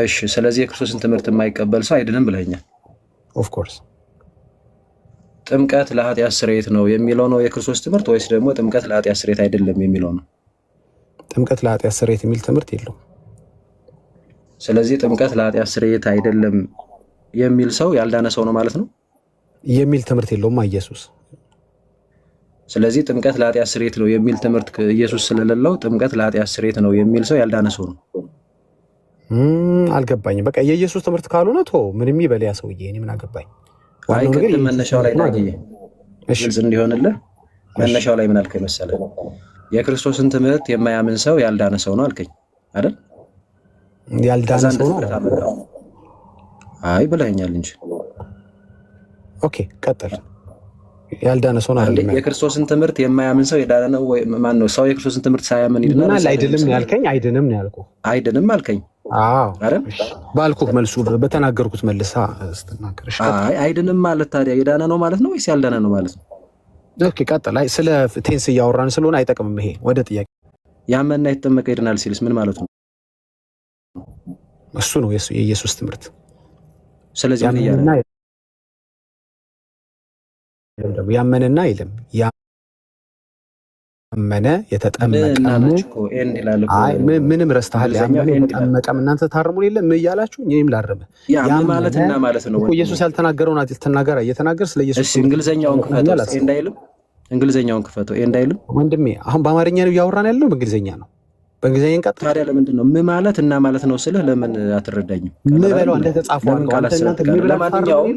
እሺ ስለዚህ የክርስቶስን ትምህርት የማይቀበል ሰው አይድንም ብለኛል። ኦፍ ኮርስ ጥምቀት ለኃጢአት ስርየት ነው የሚለው ነው የክርስቶስ ትምህርት ወይስ ደግሞ ጥምቀት ለኃጢአት ስርየት አይደለም የሚለው ነው? ጥምቀት ለኃጢአት ስርየት የሚል ትምህርት የለውም። ስለዚህ ጥምቀት ለኃጢአት ስርየት አይደለም የሚል ሰው ያልዳነ ሰው ነው ማለት ነው የሚል ትምህርት የለውም ኢየሱስ። ስለዚህ ጥምቀት ለኃጢአት ስርየት ነው የሚል ትምህርት ኢየሱስ ስለሌለው ጥምቀት ለኃጢአት ስርየት ነው የሚል ሰው ያልዳነ ሰው ነው። አልገባኝም። በቃ የኢየሱስ ትምህርት ካልሆነ ቶ ምንም ይበል ያ ሰውዬ፣ እኔ ምን አገባኝ? አይ ቅድም መነሻው ላይ ታዲያ ግልጽ እንዲሆንልህ መነሻው ላይ ምን አልከኝ መሰለህ? የክርስቶስን ትምህርት የማያምን ሰው ያልዳነ ሰው ነው አልከኝ አይደል? ያልዳነ ሰው ነው አይ ብለኸኛል እንጂ። ኦኬ ቀጥል። ያልዳነ ሰው ነው አይደል? የክርስቶስን ትምህርት የማያምን ሰው የዳነ ነው ወይ? ማን ነው ሰው የክርስቶስን ትምህርት ሳያምን ይድናል? አይደለም ነው ያልከኝ? አይደለም ነው ያልኩህ? አይደለም አልከኝ። አዎ አይደል? ባልኩህ መልሱ በተናገርኩት መልሳ ስትናገር። አይ አይደለም ማለት ታዲያ የዳነ ነው ማለት ነው ወይስ ያልዳነ ነው ማለት ነው? ኦኬ ቀጥል። አይ ስለ ቴንስ እያወራን ስለሆነ አይጠቅምም ይሄ። ወደ ጥያቄ ያመነና የተጠመቀ ይድናል ሲልስ ምን ማለት ነው? እሱ ነው የኢየሱስ ትምህርት። ስለዚህ ምን እያለ ያመነና አይልም ያመነ የተጠመቀ አይ ምንም ረስተሃል። ያመነ የተጠመቀም እናንተ ታርሙ የለ ምን እያላችሁ እኔም ላርም ያ ማለትና ማለት ነው። ኢየሱስ ያልተናገረውን አትተናገር እየተናገር ስለ ኢየሱስ እንግሊዘኛውን ክፈተው እንዳይልም እንግሊዘኛውን ክፈተው እንዳይልም ወንድሜ አሁን በአማርኛ ነው ያወራን ያለው በእንግሊዘኛ ነው። በእንግሊዘኛ እንቀጥል ታዲያ። ለምንድን ነው ምን ማለት እና ማለት ነው ስልህ ለምን አትረዳኝም? ምን በለው እንደተጻፈው ለማንኛውም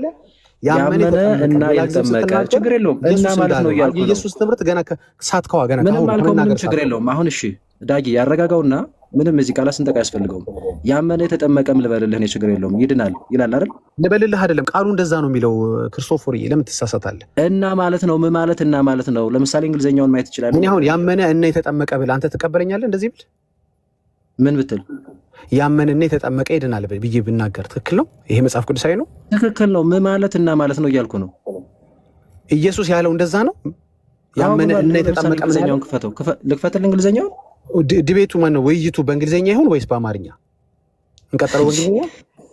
ያመነ እና የተጠመቀ ችግር የለውም እና ማለት ነው እያልኩ ነው። ኢየሱስ ትምህርት ገና ሳትከዋ ገና ምንም ችግር የለውም። አሁን እሺ ዳጊ ያረጋጋውና ምንም እዚህ ቃላት ስንጠቃ ያስፈልገውም ያመነ የተጠመቀም ልበልልህ ነው ችግር የለውም ይድናል ይላል አይደል? ልበልልህ አይደለም ቃሉ እንደዛ ነው የሚለው። ክርስቶፎር ለምን ትሳሳታለህ? እና ማለት ነው ምን ማለት እና ማለት ነው። ለምሳሌ እንግሊዘኛውን ማየት ይችላል። እኔ አሁን ያመነ እና የተጠመቀ ብል አንተ ትቀበለኛለህ? እንደዚህ ብል ምን ብትል ያመነና የተጠመቀ ይድናል ብዬ ብናገር ትክክል ነው? ይሄ መጽሐፍ ቅዱሳዊ ነው? ትክክል ነው። ምን ማለት እና ማለት ነው እያልኩ ነው። ኢየሱስ ያለው እንደዛ ነው። ያመነ እና የተጠመቀ እንግሊዘኛውን ክፈተው። ልክፈትልህ እንግሊዘኛውን። ዲቤቱ ማን ነው? ውይይቱ በእንግሊዘኛ ይሁን ወይስ በአማርኛ? እንቀጥለው በእንግሊዘኛ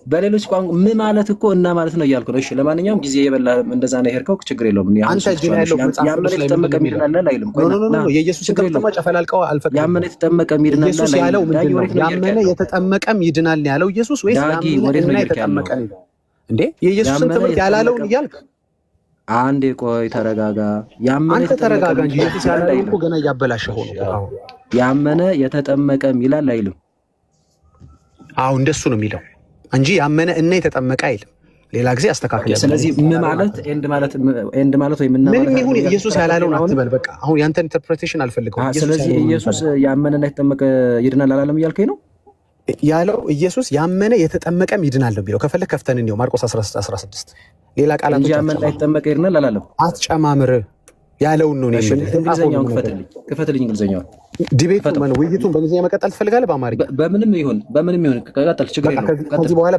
በሌሎች ቋንቋ ምን ማለት እኮ እና ማለት ነው እያልኩ ነው። እሺ ለማንኛውም ጊዜ የበላ እንደዛ ነው የሄድከው ችግር የለውም። አንተ ግን ያለው ያመነ የተጠመቀ ይድናል አይልም? ኖ የኢየሱስ ትምህርት ጨፈላልቀው አልፈቀደም። ያመነ የተጠመቀ ይድናል ኢየሱስ ያለው ምንድን ነው? ያመነ የተጠመቀም ይድናል ያለው ኢየሱስ ወይስ ያመነ የተጠመቀ ነው እንዴ? የኢየሱስን ትምህርት ያላለውን እያልክ አንዴ ቆይ ተረጋጋ። ያመነ አንተ ተረጋጋ እንጂ ኢየሱስ ያለው እኮ ገና እያበላሸው ነው። ያመነ የተጠመቀም ይላል አይልም? አዎ እንደሱ ነው የሚለው እንጂ ያመነ እና የተጠመቀ አይልም። ሌላ ጊዜ አስተካክለ። ስለዚህ ምን ማለት ኤንድ ማለት ወይ ምን ማለት ምንም ይሁን ኢየሱስ ያላለውን አትበል። በቃ አሁን ያንተ ኢንተርፕሬቴሽን አልፈልገውም። ስለዚህ ኢየሱስ ያመነና የተጠመቀ ይድናል አላለም እያልከኝ ነው? ያለው ኢየሱስ ያመነ የተጠመቀም ይድናል ነው የሚለው። ከፈለክ ከፍተን እንየው ማርቆስ 16 ሌላ ቃላቶች ያመነና የተጠመቀ ይድናል አላለም። አትጨማምር ያለውን ነው። እንግሊዘኛውን ክፈትልኝ እንግሊዘኛውን። ዲቤቱ ማነው? ውይይቱን በእንግሊዘኛ መቀጠል ትፈልጋለህ? በአማርኛ በምንም ይሁን ቀጥል፣ ችግር የለውም። ከዚህ በኋላ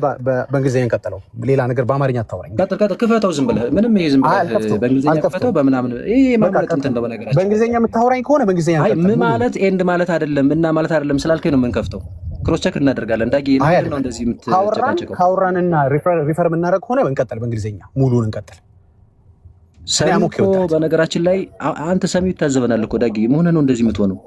በእንግሊዘኛ እንቀጥለው። ሌላ ነገር በአማርኛ አታወራኝ። ቀጥል፣ ክፈተው ዝም ብለህ ምንም ይሄ ዝም ብለህ በእንግሊዘኛ ክፈተው። በምናምን ይሄ ማለት እንትን ነው በነገራችን። በእንግሊዘኛ የምታወራኝ ከሆነ በእንግሊዘኛ እንቀጥል። ምን ማለት ኤንድ ማለት አይደለም እና ማለት አይደለም ስላልከኝ ነው የምንከፍተው። ክሮስ ቼክ እናደርጋለን። ዳጊ ነው እንደዚህ የምትጨቃጨቀው። ካወራንና ሪፈር የምናደርግ ከሆነ እንቀጥል፣ በእንግሊዘኛ ሙሉውን እንቀጥል። ሰሚኮ በነገራችን ላይ አንተ ሰሚው ይታዘበናል እኮ ዳጊ መሆነ ነው እንደዚህ የምትሆነው።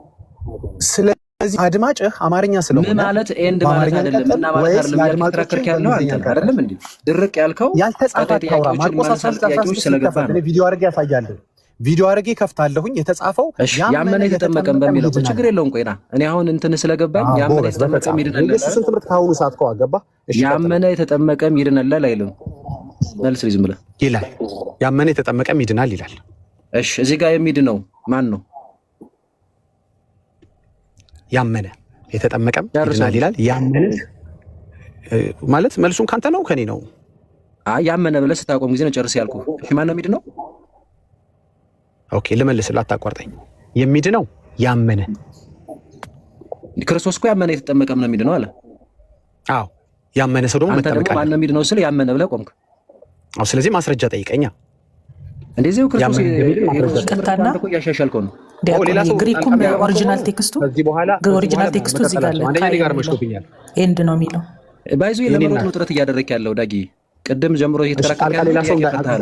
ስለዚህ አድማጭህ አማርኛ ስለሆነ ምን ማለት ኤንድ ማለት አይደለም እና ማለት አይደለም ያከራከርክ ያለው አንተ አይደለም እንዴ? ድርቅ ያልከው ያልተጻፈ ታውራ ማርቆስ 16 ስለገባ ነው። ቪዲዮ አድርጌ ያሳያለሁ። ቪዲዮ አድርጌ ከፍታለሁኝ። የተጻፈው ያመነ የተጠመቀም በሚለው ችግር የለውም። ቆይና እኔ አሁን እንትን ስለገባኝ ያመነ የተጠመቀም ይድናል ኢየሱስን ትምህርት ካሁኑ ሰዓት ከዋ ገባ። ያመነ የተጠመቀም ይድናል አይልም? መልስ ዝም ብለህ ይላል። ያመነ የተጠመቀም ይድናል ይላል። እሺ እዚህ ጋር የሚድነው ማን ነው? ያመነ የተጠመቀም ይድናል ይላል። ያመነ ማለት መልሱን ካንተ ነው ከኔ ነው? አይ ያመነ ብለህ ስታቆም ጊዜ ነው ጨርስ ያልኩህ። እሺ ማን ነው የሚድነው? ኦኬ ልመልስልህ፣ አታቋርጠኝ። የሚድነው ያመነ ክርስቶስ እኮ ያመነ የተጠመቀም ነው የሚድነው አለ። አዎ ያመነ ሰው ደግሞ መጠመቅ አለ። ማን ነው የሚድነው ስለ ያመነ ብለህ ቆምክ። አዎ ስለዚህ ማስረጃ ጠይቀኛ። እንደዚህ ክርስቶስ ይቀጣና ያሻሻልከው ነው። ሌላ ሰው ግሪኩም ኦሪጂናል ቴክስቱ እዚህ ጋር አለ። ኤንድ ነው የሚለው ባይዞ ለመሮጥ ነው ጥረት እያደረክ ያለው ዳጊ። ቅድም ጀምሮ እየተከራከርክ ያለው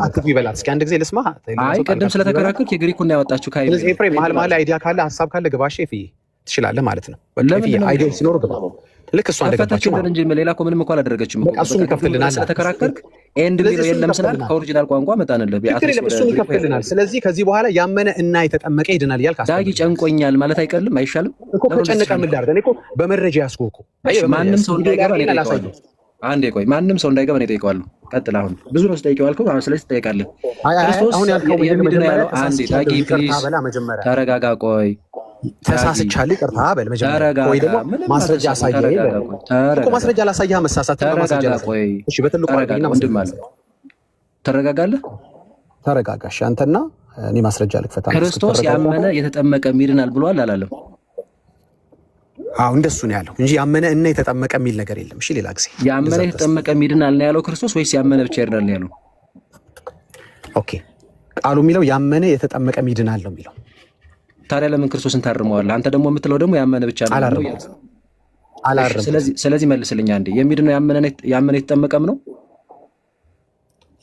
አትግቢ በላት እስኪ አንድ ጊዜ ልስማ። አይ ቅድም ስለተከራከርክ የግሪኩን ነው ያወጣችሁ ካይ። ስለዚህ ኤፍሬም መሀል ላይ አይዲያ ካለ ሀሳብ ካለ ግባሽ ኤፍዬ ትችላለህ ማለት ነው። በቃ ኤፍዬ አይዲያ ሲኖር ግባ። ልክ እሷ እንደገባችሁ ማለት እንጂ ሌላ እኮ ምንም እኮ አላደረገችም እኮ። እሱን ይከፍልልናል። ስለተከራከርክ ኤንድ የሚለው የለም ስላልክ ከኦሪጂናል ቋንቋ መጣንልህ። እሱን ይከፍልልናል። ስለዚህ ከዚህ በኋላ ያመነ እና የተጠመቀ ይድናል እያልክ ዳጊ ጨንቆኛል ማለት አይቀልም አይሻልም እኮ። ከጨነቀ ምን ላድርግ እኔ እኮ በመረጃ ያስኩህ እኮ። ማንም ሰው እንዳይገባ ነው የጠየቀዋለሁ። አንዴ ቆይ ማንም ሰው እንዳይገባ ነው የጠየቀዋለሁ። ቀጥል። አሁን ብዙ ነው ስጠይቀው አልከው። አሁን ስለዚህ ትጠይቃለህ። ክርስቶስ የሚድነው ያለው አንዴ ዳጊ ፕሊዝ ተረጋጋ። ቆይ ተሳስቻለሁ ይቅርታ በል መጀመሪያ፣ ወይ ደግሞ ማስረጃ አሳየህ እኮ። ማስረጃ ላሳየህ መሳሳት ማስረጃ ቆይ እሺ፣ በትልቁ አድርገኝና ወንድም አለ ተረጋጋለህ። ተረጋጋሽ አንተና እኔ ማስረጃ ልክፈታ። ክርስቶስ ያመነ የተጠመቀ ይድናል ብሏል አላለም? አዎ እንደሱ ነው ያለው እንጂ ያመነ እና የተጠመቀ የሚል ነገር የለም። እሺ ሌላ ጊዜ ያመነ የተጠመቀ ይድናል ነው ያለው ክርስቶስ ወይስ ያመነ ብቻ ይድናል ነው ያለው? ኦኬ ቃሉ የሚለው ያመነ የተጠመቀ ይድናል ነው የሚለው። ታዲያ ለምን ክርስቶስን ታርመዋለህ? አንተ ደግሞ የምትለው ደግሞ ያመነ ብቻ ነው። አላረም። ስለዚህ መልስልኝ አንዴ። የሚድነው ያመነ የተጠመቀም ነው?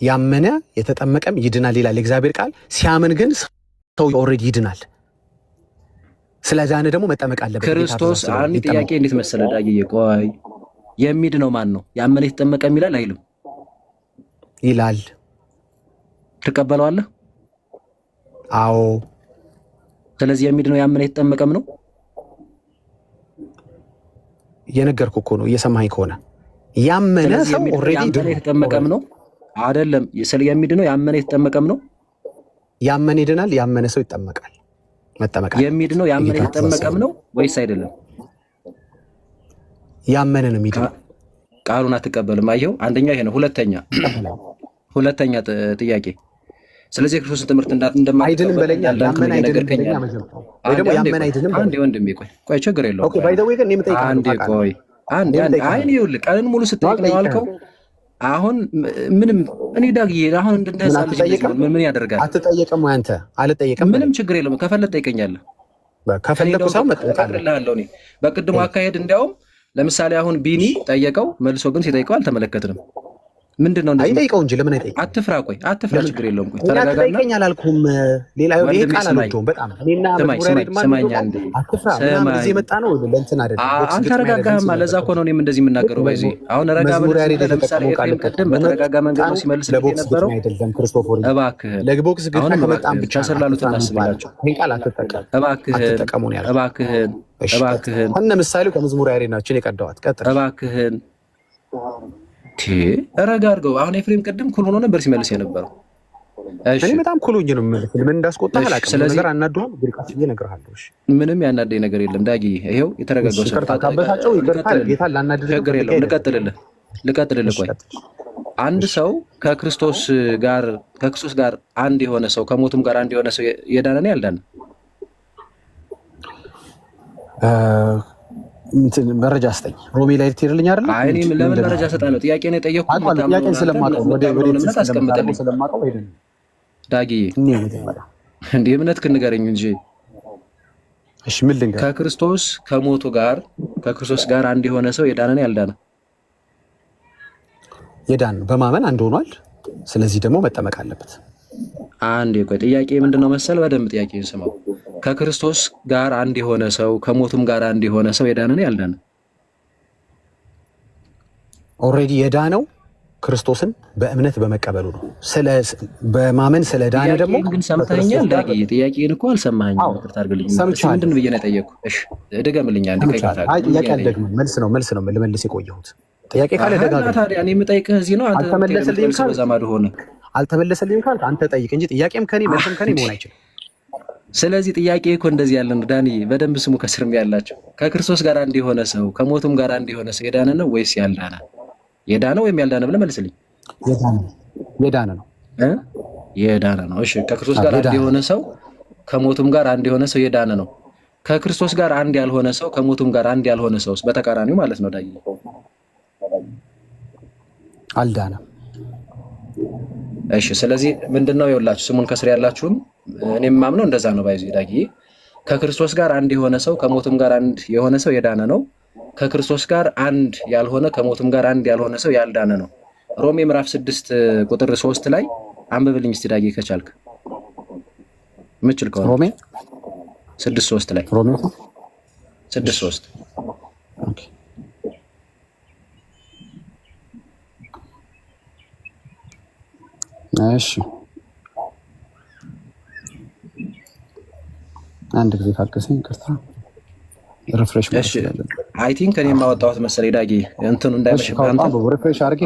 ያመነ የተጠመቀም ይድናል ይላል የእግዚአብሔር ቃል። ሲያምን ግን ሰው ኦልሬዲ ይድናል። ስለዛነ ደግሞ መጠመቅ አለበት ክርስቶስ። አንድ ጥያቄ እንዴት መሰለህ ዳጊዬ፣ ቆይ የሚድነው ማን ነው? ያመነ የተጠመቀም ይላል አይልም? ይላል። ትቀበለዋለህ? አዎ። ስለዚህ የሚድነው ያመነ የተጠመቀም ነው። የነገርኩህ እኮ ነው እየሰማኸኝ ከሆነ ያመነ ሰው ኦልሬዲ የተጠመቀም ነው አይደለም? ስለ የሚድነው ያመነ የተጠመቀም ነው። ያመነ ይድናል፣ ያመነ ሰው ይጠመቃል። መጠመቅ የሚድነው ያመነ የተጠመቀም ነው ወይስ አይደለም? ያመነ ነው የሚድነው። ቃሉን አትቀበልም። አየኸው፣ አንደኛው ይሄ ነው። ሁለተኛ ጥያቄ፣ ስለዚህ የክርስቶስን ትምህርት አይድንም በለኛ። ያመነ አይድንም በለኛ ወይ ደግሞ ያመነ አይድንም። አንዴ ወንድሜ ቆይ ችግር የለውም። ኦኬ ባይ ዘ ዌይ ግን እኔ የምጠይቀው አንዴ ቆይ አንዴ አይ ነው ይኸውልህ፣ ቀንን ሙሉ ስትጠይቅ ነው ያልከው። አሁን ምንም እኔ ዳግዬ አሁን እንደዛ ምን ያደርጋል? አትጠየቅም ወይ አንተ? አልጠየቅም። ምንም ችግር የለውም። ከፈለክ ጠይቀኛለህ። ከፈለኩ ሰው መጠየቃለሁ። እኔ በቅድሙ አካሄድ እንዲያውም ለምሳሌ አሁን ቢኒ ጠየቀው፣ መልሶ ግን ሲጠይቀው አልተመለከትንም። ምንድነው እንደዚህ? አይጠይቀው እንጂ ለምን አይጠይቅ? አትፍራ፣ ቆይ አትፍራ፣ ችግር የለውም። ቆይ ተረጋጋና ጠይቀኝ አላልኩም። ሌላ ይሄ ቃል አልወደውም በጣም እኔና ሰማኝ አንዴ አትፍራ ምናምን እዚህ መጣ ነው ለእንትን አይደለም። አልተረጋጋህም። ለዛ እኮ ነው እኔም እንደዚህ የምናገረው። ባይዚ አሁን ረጋ ብለህ ለምሳሌ ቅድም በተረጋጋ መንገድ ነው ሲመልስ የነበረው። አይደለም ክርስቶፎር እባክህን ለግቦክስ ግን ከመጣም ብቻ ስር ላሉት እናስብላቸው። ይሄን ቃል አትጠቀም እባክህን። እነ ምሳሌው ከመዝሙር ያሬድ ናቸው የቀዳዋት። ቀጥል እባክህን። ረጋ አድርገው። አሁን ኤፍሬም ቅድም ኩል ሆኖ ነበር ሲመልስ የነበረው። እኔ በጣም ኩሉኝ ነው የምልህ። ምን እንዳስቆጣህ አላውቅም። ነገር አናዱህም ግሪካች እነግርሃለሁ። እሺ ምንም ያናደኝ ነገር የለም ዳጊ። ይሄው የተረጋጋው ሰው ካበሳጨው ይቅርታል። ጌታ ላናደደ ችግር የለውም። ልቀጥልልህ። ቆይ አንድ ሰው ከክርስቶስ ጋር አንድ የሆነ ሰው ከሞቱም ጋር አንድ የሆነ ሰው የዳነ ነው ያልዳነ? መረጃ ስጠኝ። ሮሜ ላይ ትሄድልኝ አይደል? አይ እኔ ለምን መረጃ ሰጣለሁ? ጥያቄ ነው የጠየቅኩት። ጥያቄን ስለማውቀው ወደ አስቀምጥልኝ ስለማውቀው ሄደን ዳጊ እንደ እምነትህን ንገረኝ እንጂ። እሺ ምን ልንገርህ? ከክርስቶስ ጋር አንድ የሆነ ሰው የዳነ ነው ያልዳነ? የዳነ በማመን አንድ ሆኗል። ስለዚህ ደግሞ መጠመቅ አለበት። አንድ ቆይ ጥያቄ ምንድነው መሰል? በደንብ ጥያቄን ስማው። ከክርስቶስ ጋር አንድ የሆነ ሰው ከሞቱም ጋር አንድ የሆነ ሰው የዳነ ነው ያልዳነ? ኦልሬዲ የዳነው ክርስቶስን በእምነት በመቀበሉ ነው። በማመን ስለዳነ ደግሞ ግን ሰምተኸኛል ዳጊ? ጥያቄን እኮ አልሰማኸኝም። ይቅርታ አድርግልኝ። ምንድን ብዬ ነው የጠየኩህ? እሺ ድገምልኝ አንዴ። አይ ጥያቄ አልደግምም። መልስ ነው ልመልስ የቆየሁት። ጥያቄ ካለ ደጋግም። ታዲያ እኔ የምጠይቅህ እዚህ ነው። አንተ አልተመለሰልኝም ካልክ በዛማዱ ሆነ አልተመለሰልኝም ካልክ አንተ ጠይቅ እንጂ ጥያቄም ከኔ መልስም ከኔ መሆን አይችልም። ስለዚህ ጥያቄ እኮ እንደዚህ ያለ ነው ዳኒ፣ በደንብ ስሙ። ከስርም ያላቸው ከክርስቶስ ጋር አንድ የሆነ ሰው ከሞቱም ጋር አንድ የሆነ ሰው የዳነ ነው ወይስ ያልዳነ? የዳነ ወይም ያልዳነ ብለህ መልስልኝ። የዳነ ነው። የዳነ ነው። እሺ ከክርስቶስ ጋር አንድ የሆነ ሰው ከሞቱም ጋር አንድ የሆነ ሰው የዳነ ነው። ከክርስቶስ ጋር አንድ ያልሆነ ሰው ከሞቱም ጋር አንድ ያልሆነ ሰው በተቃራኒው ማለት ነው ዳኒ አልዳነም። እሺ ስለዚህ ምንድነው ይኸውላችሁ፣ ስሙን ከስር ያላችሁም እኔም ማምነው እንደዛ ነው። ባይዚ ዳጊ ከክርስቶስ ጋር አንድ የሆነ ሰው ከሞቱም ጋር አንድ የሆነ ሰው የዳነ ነው። ከክርስቶስ ጋር አንድ ያልሆነ ከሞቱም ጋር አንድ ያልሆነ ሰው ያልዳነ ነው። ሮሜ ምዕራፍ 6 ቁጥር 3 ላይ አንብብልኝ እስቲ ዳጊ ከቻልክ ምችል ከሆነ ሮሜ 6:3 ላይ ሮሜ 6:3 ኦኬ እሺ አንድ ጊዜ ታገሰኝ ይቅርታ ሪፍሬሽ እሺ አይ ቲንክ እኔ ማወጣሁት መሰለኝ ዳጊ እንትኑ እንዳይመሽብህ አንተ ሪፍሬሽ አድርጌ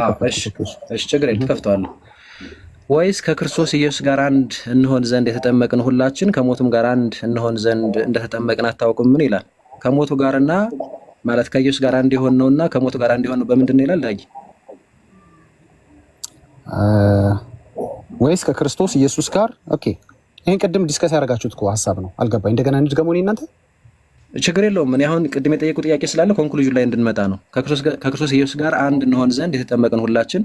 እሺ ችግር የለም ትከፍተዋለህ ወይስ ከክርስቶስ ኢየሱስ ጋር አንድ እንሆን ዘንድ የተጠመቅን ሁላችን ከሞቱም ጋር አንድ እንሆን ዘንድ እንደተጠመቅን አታውቁም ምን ይላል ከሞቱ ጋርና ማለት ከኢየሱስ ጋር አንድ የሆን ነውና ከሞቱ ጋር አንድ የሆን ነው በምንድን ነው ይላል ዳጊ ወይስ ከክርስቶስ ኢየሱስ ጋር ኦኬ ይሄን ቅድም ዲስከስ ያደርጋችሁት እኮ ሐሳብ ነው አልገባኝ እንደገና እንድገመው ነው እናንተ ችግር የለውም እኔ አሁን ቅድም የጠየቁ ጥያቄ ስላለ ኮንክሉዥን ላይ እንድንመጣ ነው ከክርስቶስ ኢየሱስ ጋር አንድ እንሆን ዘንድ የተጠመቅን ሁላችን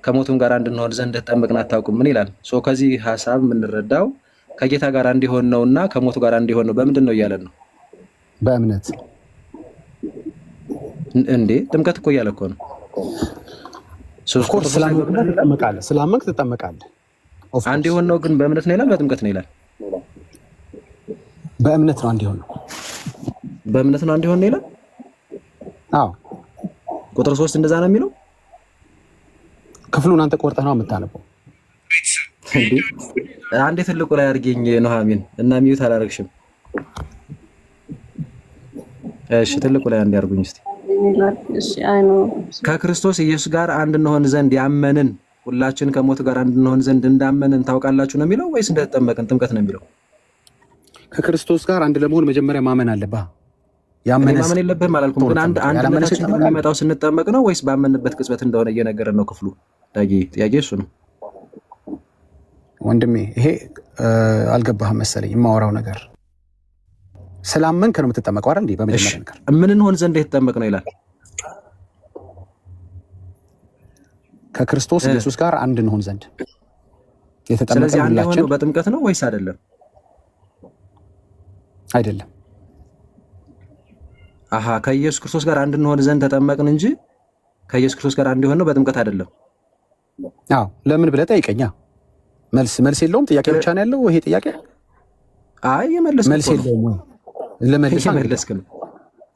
ከሞቱም ጋር አንድ እንሆን ዘንድ የተጠመቅን አታውቁም ምን ይላል ሶ ከዚህ ሐሳብ የምንረዳው ከጌታ ጋር አንድ የሆን ነውና ከሞቱ ጋር አንድ የሆን ነው በምንድን ነው እያለን ነው በእምነት እንዴ ጥምቀት እኮ እያለ እኮ ነው ኦፍኮርስ ስላመንክ ትጠመቃለህ አንድ የሆን ነው ግን በእምነት ነው ይላል በጥምቀት ነው ይላል በእምነት ነው አንድ የሆን ነው በእምነት ነው አንድ የሆን ነው ይላል አዎ ቁጥር 3 እንደዛ ነው የሚለው ክፍሉን አንተ ቆርጠህ ነው የምታነበው እንዴ አንዴ ትልቁ ላይ አድርገኝ ኑሐሚን እና ሚዩት አላረግሽም እሺ ትልቁ ላይ አንዴ አድርጉኝ እስቲ እሺ አይ ነው ከክርስቶስ ኢየሱስ ጋር አንድ እንሆን ዘንድ ያመንን ሁላችን ከሞት ጋር አንድ እንሆን ዘንድ እንዳመንን ታውቃላችሁ ነው የሚለው ወይስ እንደተጠመቅን ጥምቀት ነው የሚለው ከክርስቶስ ጋር አንድ ለመሆን መጀመሪያ ማመን አለብህ ማመን የለብህም አላልኩም ግን አንድነታችን የሚመጣው ስንጠመቅ ነው ወይስ ባመንበት ቅጽበት እንደሆነ እየነገረን ነው ክፍሉ ዳጊ ጥያቄ እሱ ነው ወንድሜ ይሄ አልገባህም መሰለኝ የማወራው ነገር ስላመንክ ነው የምትጠመቀው አይደል እንዴ በመጀመሪያ ነገር ምን እንሆን ዘንድ የተጠመቅ ነው ይላል ከክርስቶስ ኢየሱስ ጋር አንድ እንሆን ዘንድ የተጠመቀ ስለዚህ አንድ የሆነው በጥምቀት ነው ወይስ አይደለም አይደለም አሃ ከኢየሱስ ክርስቶስ ጋር አንድ እንሆን ዘንድ ተጠመቅን እንጂ ከኢየሱስ ክርስቶስ ጋር አንድ የሆነው በጥምቀት አይደለም አዎ ለምን ብለህ ጠይቀኛ መልስ የለውም ጥያቄ ብቻ ነው ያለው ይሄ ጥያቄ አይ የመለስኩ መልስ የለውም ወይ ለመልስ ነው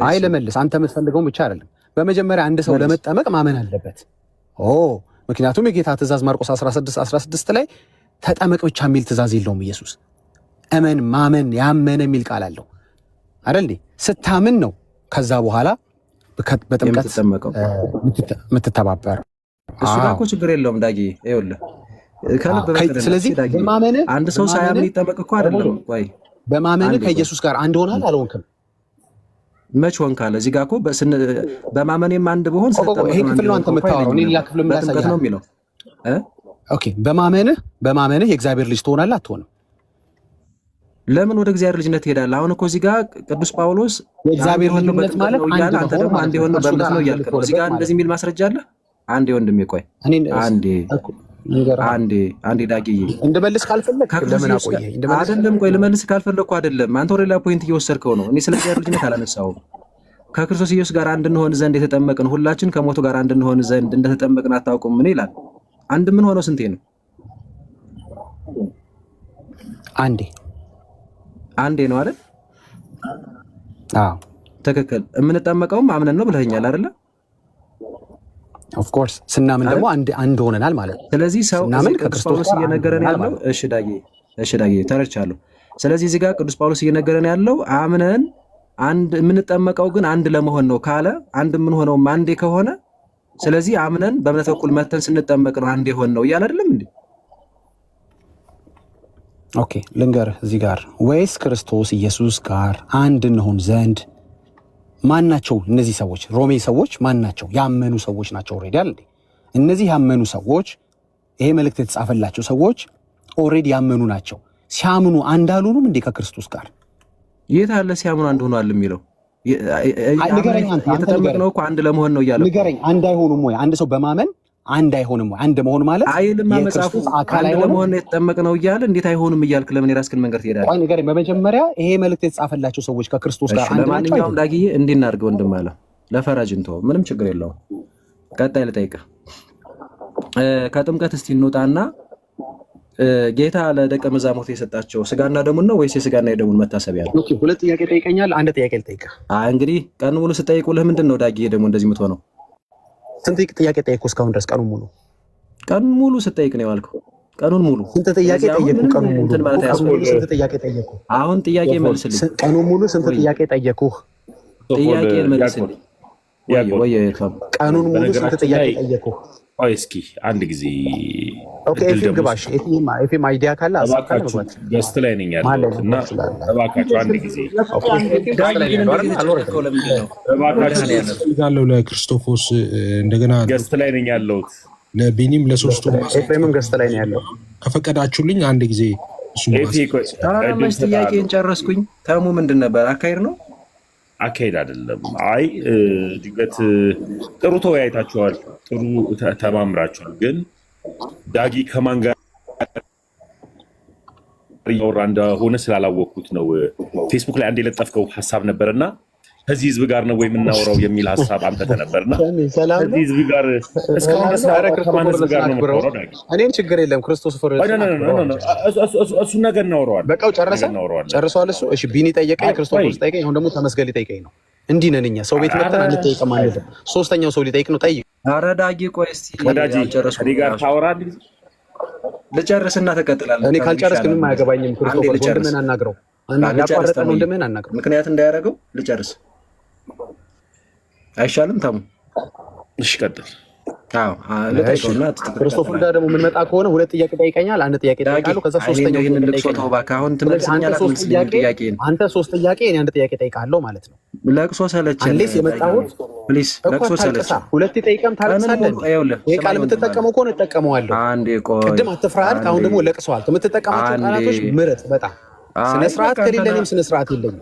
አይ ለመልስ አንተ የምትፈልገው ብቻ አይደለም በመጀመሪያ አንድ ሰው ለመጠመቅ ማመን አለበት ምክንያቱም የጌታ ትእዛዝ ማርቆስ 16:16 ላይ ተጠመቅ ብቻ የሚል ትእዛዝ የለውም ኢየሱስ እመን ማመን ያመነ የሚል ቃል አለው አይደል እንዴ ስታምን ነው ከዛ በኋላ በጥምቀት የምትተባበር እሱ ጋር እኮ ችግር የለውም ዳጊ ይኸውልህ ስለዚህ በማመን አንድ ሰው ሳያምን ይጠመቅ እኮ አይደለም ወይ በማመን ከኢየሱስ ጋር አንድ ሆናል አልሆንክም መች ሆንክ አለ እዚህ ጋር እኮ በማመኔም አንድ በሆን ይሄ ክፍል ነው አንተ የምታወራው እኔ ሌላ ክፍል በጥምቀት ነው የሚለው ኦኬ በማመንህ የእግዚአብሔር ልጅ ትሆናለህ አትሆንም ለምን ወደ እግዚአብሔር ልጅነት ትሄዳለህ አሁን እኮ እዚህ ጋር ቅዱስ ጳውሎስ የእግዚአብሔር ልጅነት ማለት አንተ ደግሞ አንድ የሆነ በእምነት ነው እያልክ ነው እዚህ ጋር እንደዚህ የሚል ማስረጃ አለ አንዴ ወንድሜ ቆይ አንዴ ዳጊዬ እንደመልስ ካልፈለክ ለምን አቆየህ አይደለም ቆይ ልመልስ ካልፈለኩ አይደለም አንተ ወደ ሌላ ፖይንት እየወሰድከው ነው እኔ ስለ እግዚአብሔር ልጅነት አላነሳሁም ከክርስቶስ ኢየሱስ ጋር አንድ እንሆን ዘንድ የተጠመቅን ሁላችን ከሞቱ ጋር አንድ እንሆን ዘንድ እንደተጠመቅን አታውቁም ምን ይላል አንድ ምን ሆነው ስንቴ ነው አንዴ ነው አይደል አዎ ትክክል የምንጠመቀውም አምነን ነው ብለኸኛል አይደል ኦፍ ኮርስ ስናምን ደግሞ አንድ ሆነናል ማለት ነው ስለዚህ ሰው ቅዱስ ጳውሎስ እየነገረን ያለው እሺ ዳጊ ተረድቻለሁ ስለዚህ እዚህ ጋር ቅዱስ ጳውሎስ እየነገረን ያለው አምነን አንድ የምንጠመቀው ግን አንድ ለመሆን ነው ካለ አንድ ምን ሆነው አንዴ ከሆነ ስለዚህ አምነን በእምነት በኩል መተን ስንጠመቅ ነው አንዴ ሆነ ነው እያለ አይደለም እንዴ ኦኬ ልንገርህ እዚህ ጋር ወይስ ክርስቶስ ኢየሱስ ጋር አንድ እንሆን ዘንድ ማናቸው እነዚህ ሰዎች ሮሜ ሰዎች ማናቸው ያመኑ ሰዎች ናቸው ኦሬዲ አይደል እነዚህ ያመኑ ሰዎች ይሄ መልእክት የተጻፈላቸው ሰዎች ኦሬዲ ያመኑ ናቸው ሲያምኑ አንድ አልሆኑም እንዴ ከክርስቶስ ጋር የት አለ ሲያምኑ አንድ ሆኗል የሚለው የተጠመቅነው እኮ አንድ ለመሆን ነው እያለ ንገረኝ አንድ አይሆኑም ወይ አንድ ሰው በማመን አንድ አይሆንም ወይ አንድ መሆን ማለት አይልማ መጽሐፉ አንድ ለመሆን የተጠመቅነው እያለ እንዴት አይሆንም እያልክ ለምን የራስህን መንገድ ትሄዳለህ ቆይ ንገረኝ በመጀመሪያ ይሄ መልእክት የተጻፈላቸው ሰዎች ከክርስቶስ ጋር አንድ ናቸው ለማንኛውም ዳጊዬ እንዲህ እናድርገው ወንድም አለ ለፈራጅ እንተው፣ ምንም ችግር የለውም። ቀጣይ ልጠይቅህ። ከጥምቀት እስቲ እንውጣና ጌታ ለደቀ መዛሙርት የሰጣቸው ስጋና ደሙን ነው ወይስ የስጋና የደሙን መታሰቢያ ነው? ኦኬ፣ ሁለት ጥያቄ ጠይቀኛል። አንድ ጥያቄ ልጠይቅህ። እንግዲህ ቀኑ ሙሉ ስጠይቁልህ ምንድን ነው ዳጊ ደግሞ እንደዚህ የምትሆነው? ስንት ጥያቄ ጠይቁ እስካሁን ድረስ? ቀኑን ሙሉ ስጠይቅ ነው የዋልከው? ቀኑን ሙሉ ስንት ጥያቄ ጠየቁ? ቀኑን ሙሉ ስንት ጥያቄ ጠየቁ? አሁን ጥያቄ መልስልኝ። ቀኑን ሙሉ ስንት ጥያቄ ጠየቁህ? ጥያቄን መልስልኝ። ወይ ቀኑን ሙሉ ስንት ጥያቄ ጠየቁህ? ቆይ እስኪ አንድ ጊዜ ኦኬ፣ ኤፍኤም ግባሽ። ኤፍኤም አይዲያ ካለ እባካችሁ ገስት ላይ ነኝ ያለሁት እና እባካችሁ አንድ ጊዜ እፈልጋለሁ ለክርስቶፎስ እንደገና ገስት ላይ ነኝ ያለሁት ለቢኒም ለሶስቱም ኤፍኤምም ገስት ላይ ነው ያለው። ከፈቀዳችሁልኝ አንድ ጊዜ እሱ ታራማሽ ጥያቄን ጨረስኩኝ። ተሙ ምንድን ነበር? አካሄድ ነው አካሄድ አይደለም። አይ ድንገት ጥሩ ተወያይታችኋል፣ ጥሩ ተማምራችኋል። ግን ዳጊ ከማን ጋር እያወራ እንደሆነ ስላላወቅኩት ነው። ፌስቡክ ላይ አንድ የለጠፍከው ሀሳብ ነበርና ከዚህ ህዝብ ጋር ነው ወይ የምናወራው የሚል ሀሳብ አንተ ነበርና ከዚህ ህዝብ ጋር እስካሁን ድረስ ከማን ህዝብ ጋር ነው የምናወራው? ዳጊ እኔም ችግር የለም ክርስቶስ ፍር እሱን ነገር እናወራዋለን። በቃው ጨርሰዋል እሱ። እሺ ቢኒ ጠየቀኝ፣ ክርስቶስ ጠየቀኝ፣ አሁን ደግሞ ተመስገን ሊጠይቀኝ ነው። እንዲህ ነን እኛ ሰው ቤት መጥተን አንጠይቅም አንልም። ሶስተኛው ሰው ሊጠይቅ ነው። ጠይቅ። ኧረ ዳጊ ቆይ እስኪ ወዳጅ ከኔ ጋር ታወራለህ። ልጨርስና ተቀጥላለህ። እኔ ካልጨረስክ ምንም አያገባኝም። ክርስቶስ ወንድምህን አናግረው፣ ያቋረጠ ነው ወንድምህን አናግረው። ምክንያት እንዳያደርገው ልጨርስ አይሻልም? ተሙ እሺ ቀጥል። ክርስቶስ ጋር ደግሞ የምንመጣ ከሆነ ሁለት ጥያቄ ጠይቀኛል፣ አንድ ጥያቄ ጠይቃለሁ። ከዛ ሶስተኛው ይሄንን ልቅሶ ተው እባክህ። አሁን ትመልሰኛለህ። አንተ ሶስት ጥያቄ እኔ አንድ ጥያቄ ጠይቃለሁ ማለት ነው። ለቅሶ ሰለቸኝ። አንሌስ የመጣሁት ፕሊዝ፣ ለቅሶ ሰለቸኝ። ሁለት ጠይቀም ታልሳለህ። ይሄ ቃል የምትጠቀመው ከሆነ እጠቀመዋለሁ። አንዴ ቆይ፣ ቅድም አትፍራል፣ አሁን ደግሞ ለቅሶሃል። የምትጠቀማቸው ቃላቶች ምረጥ። በጣም ስነ ስርዓት ከሌለ እኔም ስነ ስርዓት የለኝም።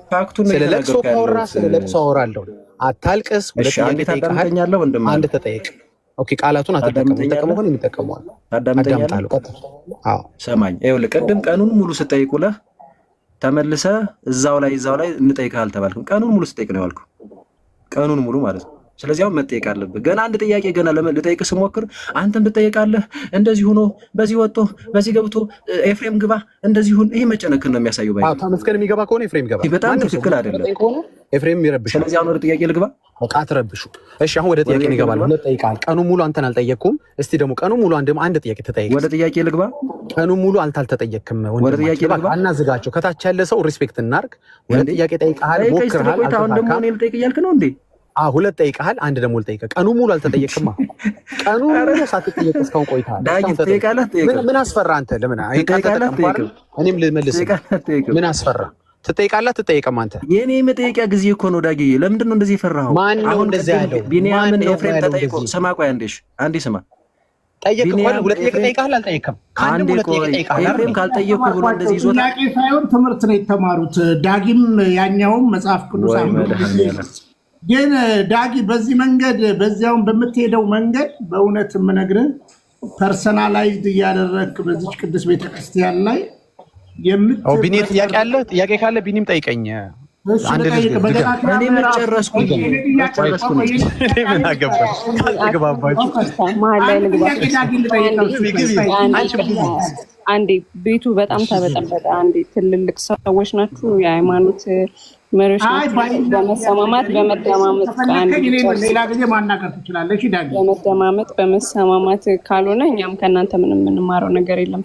ስለ ለቅሶ ካወራ ስለ ለቅሶ አወራለሁ። አታልቅስ። ሁለት ጥያቄ ጠይቃለሁ፣ አንድ ተጠይቅ። ኦኬ፣ ቃላቱን አትጠቀሙ ከሆነ የሚጠቀመዋል። አዳምጣለሁ። አዎ ሰማኝ። ይኸውልህ ቅድም ቀኑን ሙሉ ስጠይቁለህ ተመልሰህ እዛው ላይ እንጠይቅህ አልተባልክም። ቀኑን ሙሉ ስጠይቅ ነው ያልኩህ፣ ቀኑን ሙሉ ማለት ነው። ስለዚህ አሁን መጠየቅ አለብህ። ገና አንድ ጥያቄ ገና ልጠይቅ ስሞክር አንተም ትጠየቃለህ። እንደዚህ ሆኖ በዚህ ወጥቶ በዚህ ገብቶ ኤፍሬም ግባ እንደዚህ ሁን። ይሄ መጨነክን ነው የሚያሳየው። ባይ ተመስገን የሚገባ ከሆነ ኤፍሬም ይገባ። በጣም ትክክል አይደለም። ኤፍሬም ይረብሻል። ስለዚህ አሁን ወደ ጥያቄ ልግባ። በቃ አትረብሹ። እሺ አሁን ወደ ጥያቄ እንገባለን። ሁለት ጠይቃል። ቀኑን ሙሉ አንተን አልጠየቅኩም። እስቲ ደግሞ ቀኑን ሙሉ አንድ ጥያቄ ተጠይቅ። ወደ ጥያቄ ልግባ። ቀኑን ሙሉ አንተ አልተጠየቅም። ወደ ጥያቄ ልግባ። አናዝጋቸው። ከታች ያለ ሰው ሪስፔክት እናርግ። ወደ ጥያቄ ጠይቃል፣ ሞክርሃል። አሁን ደግሞ እኔ ልጠይቅ እያልክ ነው እንዴ? ሁለት ጠይቀሃል፣ አንድ ደግሞ ልጠይቅህ። ቀኑ ሙሉ አልተጠየቅማ። ቀኑ ሙሉ ሳትጠየቅ እስካሁን ቆይተሃል። ምን አስፈራ አንተ? ለምን እኔም ልመልስ? ምን አስፈራ? ትጠይቃለህ ትጠይቅም? አንተ የኔ መጠየቂያ ጊዜ እኮ ነው ዳጊ። ለምንድን ነው እንደዚህ የፈራኸው? ማን ነው እንደዚህ ያለው? ቢኒያምን ኤፍሬም ተጠይቆ ስማ፣ ቆይ አንዴ ስማ። ጠየቅ እኮ ሁለት ጥያቄ ጠይቀሃል፣ አልጠየቅም? አንዴ ኤፍሬም ካልጠየቁ ብሎ እንደዚህ ይዞታ ጥያቄ ሳይሆን ትምህርት ነው የተማሩት። ዳጊም ያኛውም መጽሐፍ ቅዱስ ግን ዳጊ በዚህ መንገድ በዚያውን በምትሄደው መንገድ በእውነት የምነግርህ ፐርሰናላይዝድ እያደረግክ በዚች ቅዱስ ቤተክርስቲያን ላይ ቢኒ ጥያቄ አለ። ጥያቄ ካለ ቢኒም ጠይቀኝ። አንድ ልጅ እኔ ምን ጨረስኩኝ? ምን አገባሽ? ግባባችሁ። አንዴ ቤቱ በጣም ተበጠበጠ። አንዴ ትልልቅ ሰዎች ናችሁ፣ የሃይማኖት መሪዎች ናችሁ። በመሰማማት በመደማመጥ ሌላ ጊዜ ማናገር ትችላለሽ። በመደማመጥ በመሰማማት ካልሆነ እኛም ከእናንተ ምንም የምንማረው ነገር የለም።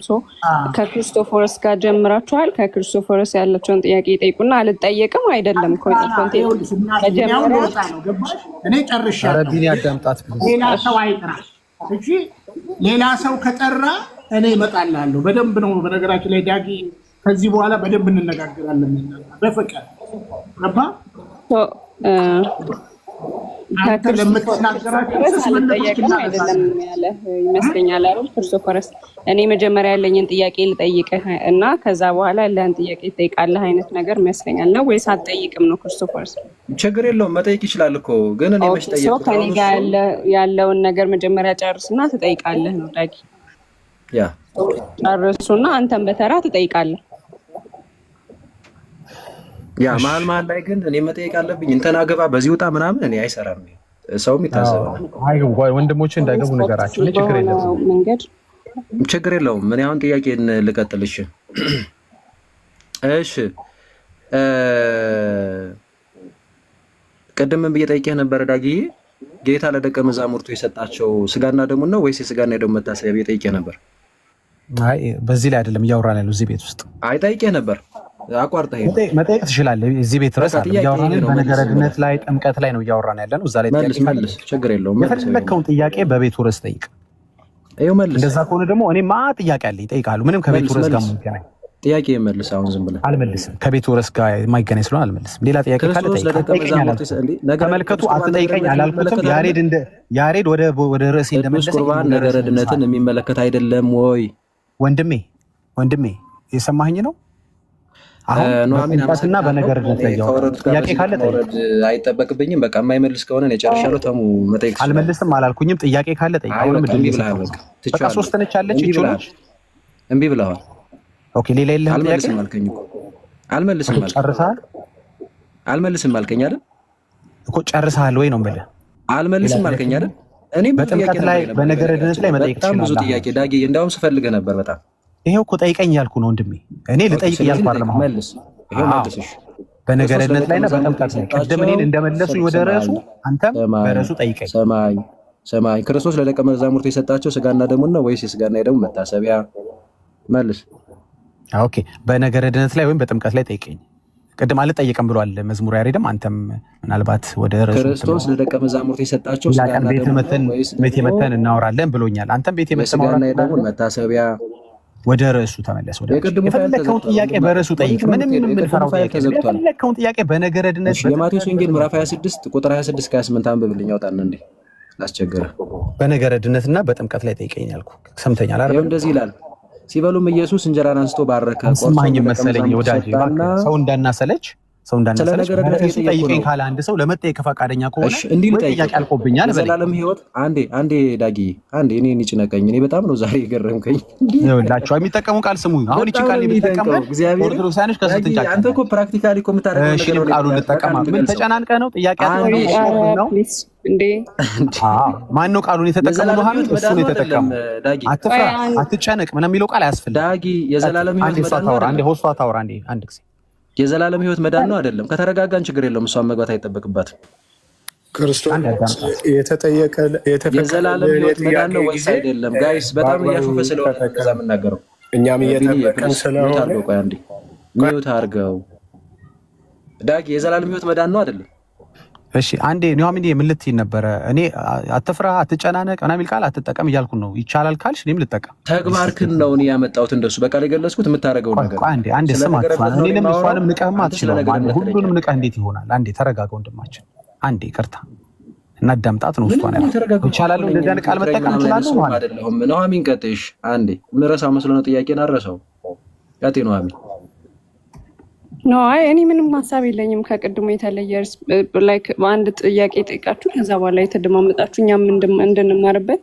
ከክርስቶፎረስ ጋር ጀምራችኋል። ከክርስቶፎረስ ያላቸውን ጥያቄ ይጠይቁና አልጠየቅም አይደለም እኔ ጨርሻለሁ። ሌላ ሰው አይጥራ። እሺ ሌላ ሰው ከጠራ እኔ እመጣልሃለሁ። በደንብ ነው። በነገራችን ላይ ዳጊ ከዚህ በኋላ በደንብ እንነጋገራለን። በፍቅር ገባ አንተ ለምትናገራቸው አይደለም ያለ ይመስለኛል አይደል ክርስቶፎረስ? እኔ መጀመሪያ ያለኝን ጥያቄ ልጠይቅህ እና ከዛ በኋላ ያለህን ጥያቄ ትጠይቃለህ አይነት ነገር ይመስለኛል። ነው ወይስ አትጠይቅም ነው ክርስቶፎረስ? ችግር የለውም መጠየቅ ይችላል እኮ ግን እኔ መች ጠየቅኩ? ከኔ ጋር ያለውን ነገር መጀመሪያ ጨርስና ትጠይቃለህ ነው ዳጊ። ያ ጨርሱና አንተም በተራ ትጠይቃለህ። ያ መሀል ላይ ግን እኔ መጠየቅ አለብኝ እንተና ገባ በዚህ ውጣ ምናምን እኔ አይሰራም። ሰውም ይታዘባል። ወንድሞቼ እንዳይገቡ ነገራቸው። ችግር የለውም። እኔ አሁን ጥያቄን ልቀጥልሽ። እሺ ቅድም ብዬ ጠይቄህ ነበረ ዳጊዬ፣ ጌታ ለደቀ መዛሙርቱ የሰጣቸው ስጋና ደሙ ነው ወይስ የስጋና የደሙ መታሰቢያ ብዬ ጠይቄህ ነበር። አይ በዚህ ላይ አይደለም እያወራን ያለው እዚህ ቤት ውስጥ። አይ ጠይቄህ ነበር አቋርጠህ መጠየቅ ትችላለህ። እዚህ ቤት ረሳ እያወራን በነገረ ድነት ላይ ጥምቀት ላይ ነው እያወራን ያለ ነው። እዛ ላይ መልስ ችግር የለውም። የፈለከውን ጥያቄ በቤቱ ርዕስ ጠይቅ። ይኸው መልስ። እንደዛ ከሆነ ደግሞ እኔ ጥያቄ አለኝ እጠይቃለሁ። ምንም ከቤቱ ርዕስ ጋር የማይገናኝ ጥያቄ መልስ። አሁን ዝም ብለህ አልመልስም። ከቤቱ ርዕስ ጋር የማይገናኝ ስለሆነ አልመልስም። ሌላ ጥያቄ ካለ ተመልከቱ። አትጠይቀኝ አላልኩትም። ያሬድ ወደ ርዕስ እንደመለሰ ቁርባን ነገረ ድነትን የሚመለከት አይደለም ወይ? ወንድሜ የሰማኸኝ ነው? አሁን ኑሐሚንና በነገር ድነት ላይ ጥያቄ ካለ አይጠበቅብኝም። በቃ የማይመልስ ከሆነ እኔ ጨርሻለሁ። ተሙ መጠየቅ አልመልስም አላልኩኝም። ጥያቄ ካለ ጠይቅ። አሁንም በቃ ሶስት ነች ያለች ይችላል። እምቢ ብለዋል። ኦኬ ሌላ የለህም? አልመልስም አልከኝ እኮ አልመልስም አልከኝ። ጨርሰሃል? አልመልስም አልከኝ አይደል እኮ ጨርሰሃል ወይ ነው የምልህ። አልመልስም አልከኝ አይደል? እኔ በጥምቀት ላይ በነገረ ድነት ላይ መጠየቅ በጣም ብዙ ጥያቄ ዳጊ፣ እንዳውም ስፈልገህ ነበር በጣም። ይሄው እኮ ጠይቀኝ ያልኩ ነው ወንድሜ። እኔ ልጠይቅ ያልኩ አይደለም። መልስ። ይሄው መልስሽ በነገረ ድነት ላይ እና በጥምቀት ላይ ቅድም እኔን እንደመለሱኝ ወደ ርዕሱ አንተም በርዕሱ ጠይቀኝ። ሰማይ ክርስቶስ ለደቀ መዛሙርቱ የሰጣቸው ስጋና ደሙ ነው ወይስ የስጋና የደሙ መታሰቢያ? መልስ። ኦኬ በነገረ ድነት ላይ ወይም በጥምቀት ላይ ጠይቀኝ። ቅድም አልጠየቅም ብሏል መዝሙር ያሬድም። አንተም ምናልባት ወደ ርዕሱ ክርስቶስ ለደቀ መዛሙርቱ የሰጣቸው ስጋና ደሙ ቤት መተን እናወራለን ብሎኛል። አንተም ቤት ስጋና የደሙ መታሰቢያ። ወደ ርዕሱ ተመለስ። የፈለከውን ጥያቄ በርዕሱ ጠይቅ። ምንም የምንፈራው ጥያቄ የፈለከውን ጥያቄ በነገረ ድነት የማቴዎስ ወንጌል ምዕራፍ 26 ቁጥር 26 ከ28 አንብብልኝ። ያውጣና እንዴ ላስቸግርህ። በነገረ ድነትና በጥምቀት ላይ ጠይቀኝ ያልኩ ሰምተኛል አይደል? እንደዚህ ይላል። ሲበሉም ኢየሱስ እንጀራን አንስቶ ባረከ። ሰማኝ መሰለኝ ወዳጄ፣ ሰው እንዳናሰለች ጠይቀኝ ካለ አንድ ሰው ለመጠየቅ ፈቃደኛ ከሆነ እንዲህ ልጠይቅ ጥያቄ አልቆብኛል። የዘላለም ሕይወት አንዴ ዳጊ እኔ ይጭነቀኝ። እኔ በጣም ነው ዛሬ የገረምከኝ። ይኸውላችሁ የሚጠቀሙ ቃል ስሙ። አሁን ይቺ ቃል የሚጠቀመው ኦርቶዶክሳኖች ከስትንጫ አንተ እኮ ፕራክቲካሊ እኮ የምታደርገው ነገር ነው። ቃሉን ልጠቀማ ምን ተጨናንቀህ ነው? ጥያቄ ነው እንዴ? ማን ነው ቃሉን የተጠቀመው? መሐመድ እሱ ነው የተጠቀመው። አትፍራ፣ አትጨነቅ ምናምን የሚለው ቃል አያስፈልግም። ዳጊ የዘላለም ሕይወት አንድ ጊዜ የዘላለም ሕይወት መዳን ነው አይደለም? ከተረጋጋን ችግር የለውም። እሷን መግባት አይጠበቅባትም። ክርስቶስ የተጠየቀ የዘላለም ሕይወት መዳን ነው ወይስ አይደለም? ጋይስ በጣም እያሾፈ ስለሆነ ከዛ የምናገረው እኛም እየጠበቅን ስለሆነ ቆይ አንዴ ሚዩት አድርገው። ዳጊ የዘላለም ሕይወት መዳን ነው አይደለም? እሺ አንዴ ኑሐሚን ምን ልትይ ነበረ? እኔ አትፍራ አትጨናነቅ ምናምን የሚል ቃል አትጠቀም እያልኩ ነው። ይቻላል ካልሽ እኔም ልጠቀም። ተግባርክን ነው እኔ ያመጣሁት እንደሱ በቃል የገለጽኩት የምታደርገው ነገር። አንዴ ስማ፣ እኔንም እሷንም ንቀህማ አትችልም። ሁሉንም ንቀህ እንዴት ይሆናል? አንዴ ተረጋጋ ወንድማችን። አንዴ ይቅርታ እናዳምጣት ነው። እሷን ይቻላል እንደዚያ ቃል መጠቀም እችላለሁ ማለት አይደለም። ኑሐሚን ቀጥሽ። አንዴ ምረሳው መስሎ ነው ጥያቄን አረሰው። ቀጤ ኑሐሚን ኖ አይ እኔ ምንም ሀሳብ የለኝም ከቅድሞ የተለየ ላይክ አንድ ጥያቄ ጠይቃችሁ ከዛ በኋላ የተደማመጣችሁ እኛም እንድንማርበት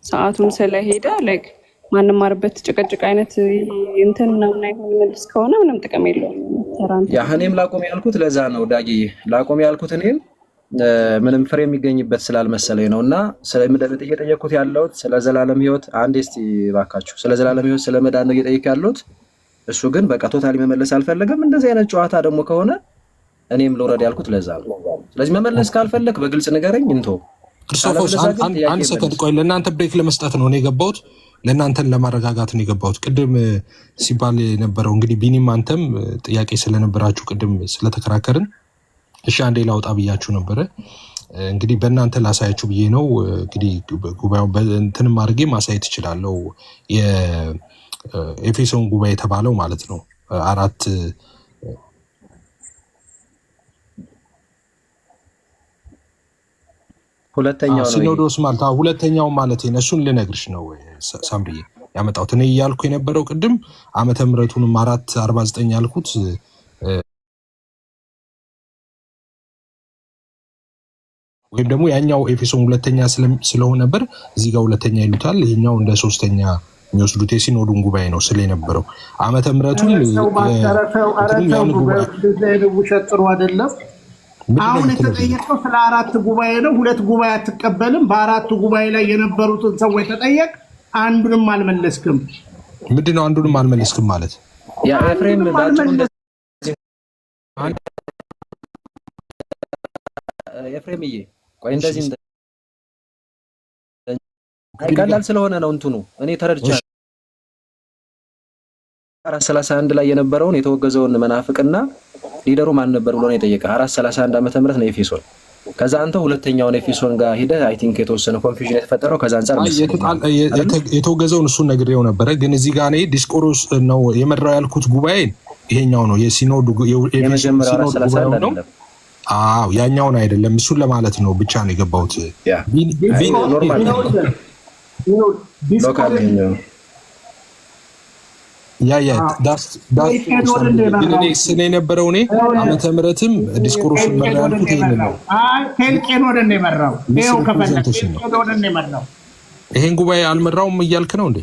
ሰዓቱም ስለሄደ ላይክ ማንማርበት ጭቅጭቅ አይነት እንትን ምናምን አይሆን መልስ ከሆነ ምንም ጥቅም የለውም። እኔም ላቆም ያልኩት ለዛ ነው ዳጊ፣ ላቆም ያልኩት እኔም ምንም ፍሬ የሚገኝበት ስላልመሰለኝ ነው። እና እየጠየኩት ያለሁት ስለ ዘላለም ሕይወት አንዴ እስቲ እባካችሁ ስለ ዘላለም ሕይወት ስለ መዳን ነው እየጠየኩ ያለሁት። እሱ ግን በቃ ቶታሊ መመለስ አልፈለገም። እንደዚህ አይነት ጨዋታ ደግሞ ከሆነ እኔም ልውረድ ያልኩት ለዛ ነው። ስለዚህ መመለስ ካልፈለግ በግልጽ ንገረኝ እንቶ ክርስቶፎስ አንድ ሰከንድ ቆይ። ለእናንተ ብሬክ ለመስጠት ነው የገባሁት፣ ለእናንተን ለማረጋጋት ነው የገባሁት። ቅድም ሲባል የነበረው እንግዲህ ቢኒም አንተም ጥያቄ ስለነበራችሁ ቅድም ስለተከራከርን እሺ አንዴ ላውጣ ብያችሁ ነበረ። እንግዲህ በእናንተ ላሳያችሁ ብዬ ነው። እንግዲህ ጉባኤው እንትንም አድርጌ ማሳየት እችላለሁ። የኤፌሶን ጉባኤ የተባለው ማለት ነው 4 ሁለተኛው ነው ሲኖዶስ ማለት ሁለተኛው ማለት ነው። እሱን ልነግርሽ ነው ሳምብዬ ያመጣሁት። እኔ እያልኩ የነበረው ቅድም ዓመተ ምሕረቱንም 449 ያልኩት ወይም ደግሞ ያኛው ኤፌሶን ሁለተኛ ስለሆነ ነበር። እዚህ ጋር ሁለተኛ ይሉታል፣ ይሄኛው እንደ ሶስተኛ የሚወስዱት የሲኖዱን ጉባኤ ነው ስለ የነበረው ዓመተ ምሕረቱን ውሸት ጥሩ አይደለም። አሁን የተጠየቀው ስለ 4 ጉባኤ ነው። 2 ጉባኤ አትቀበልም። በ4ቱ ጉባኤ ላይ የነበሩትን ሰዎች ተጠየቅ፣ አንዱንም አልመለስክም። ምንድነው አንዱንም አልመለስክም ማለት? ያ ኤፍሬም ኤፍሬምዬ ቆይ እንደዚህ ቀላል ስለሆነ ነው እንትኑ እኔ ተረድቻለሁ። 431 ላይ የነበረውን የተወገዘውን መናፍቅና ሊደሩ ማን ነበር ብሎ ነው የጠየቀ። 431 ዓመተ ምህረት ነው ኤፌሶን። ከዛ አንተ ሁለተኛውን ኤፌሶን ጋር ሄደህ አይ ቲንክ የተወሰነ ኮንፊውዥን የተፈጠረው ከዛ አንፃር የተወገዘውን እሱን ነግሬው ነበረ። ግን እዚህ ጋር እኔ ዲስቆሮስ ነው የመራው ያልኩት ጉባኤ ይሄኛው ነው የሲኖድ የመጀመሪያው 431 ነው። አዎ ያኛውን አይደለም እሱን ለማለት ነው ብቻ ነው የገባሁት። ኖርማል ነው ሎካል ነው ዳስ ስለ የነበረው እኔ ዓመተ ምሕረትም ዲስኮርሱን መራ ያልኩት ይሄንን ነው። ቴልቄን ወደ እኔ መራው ይሄው ከፈለክ ይሄን ጉባኤ አልመራውም እያልክ ነው እንዴ?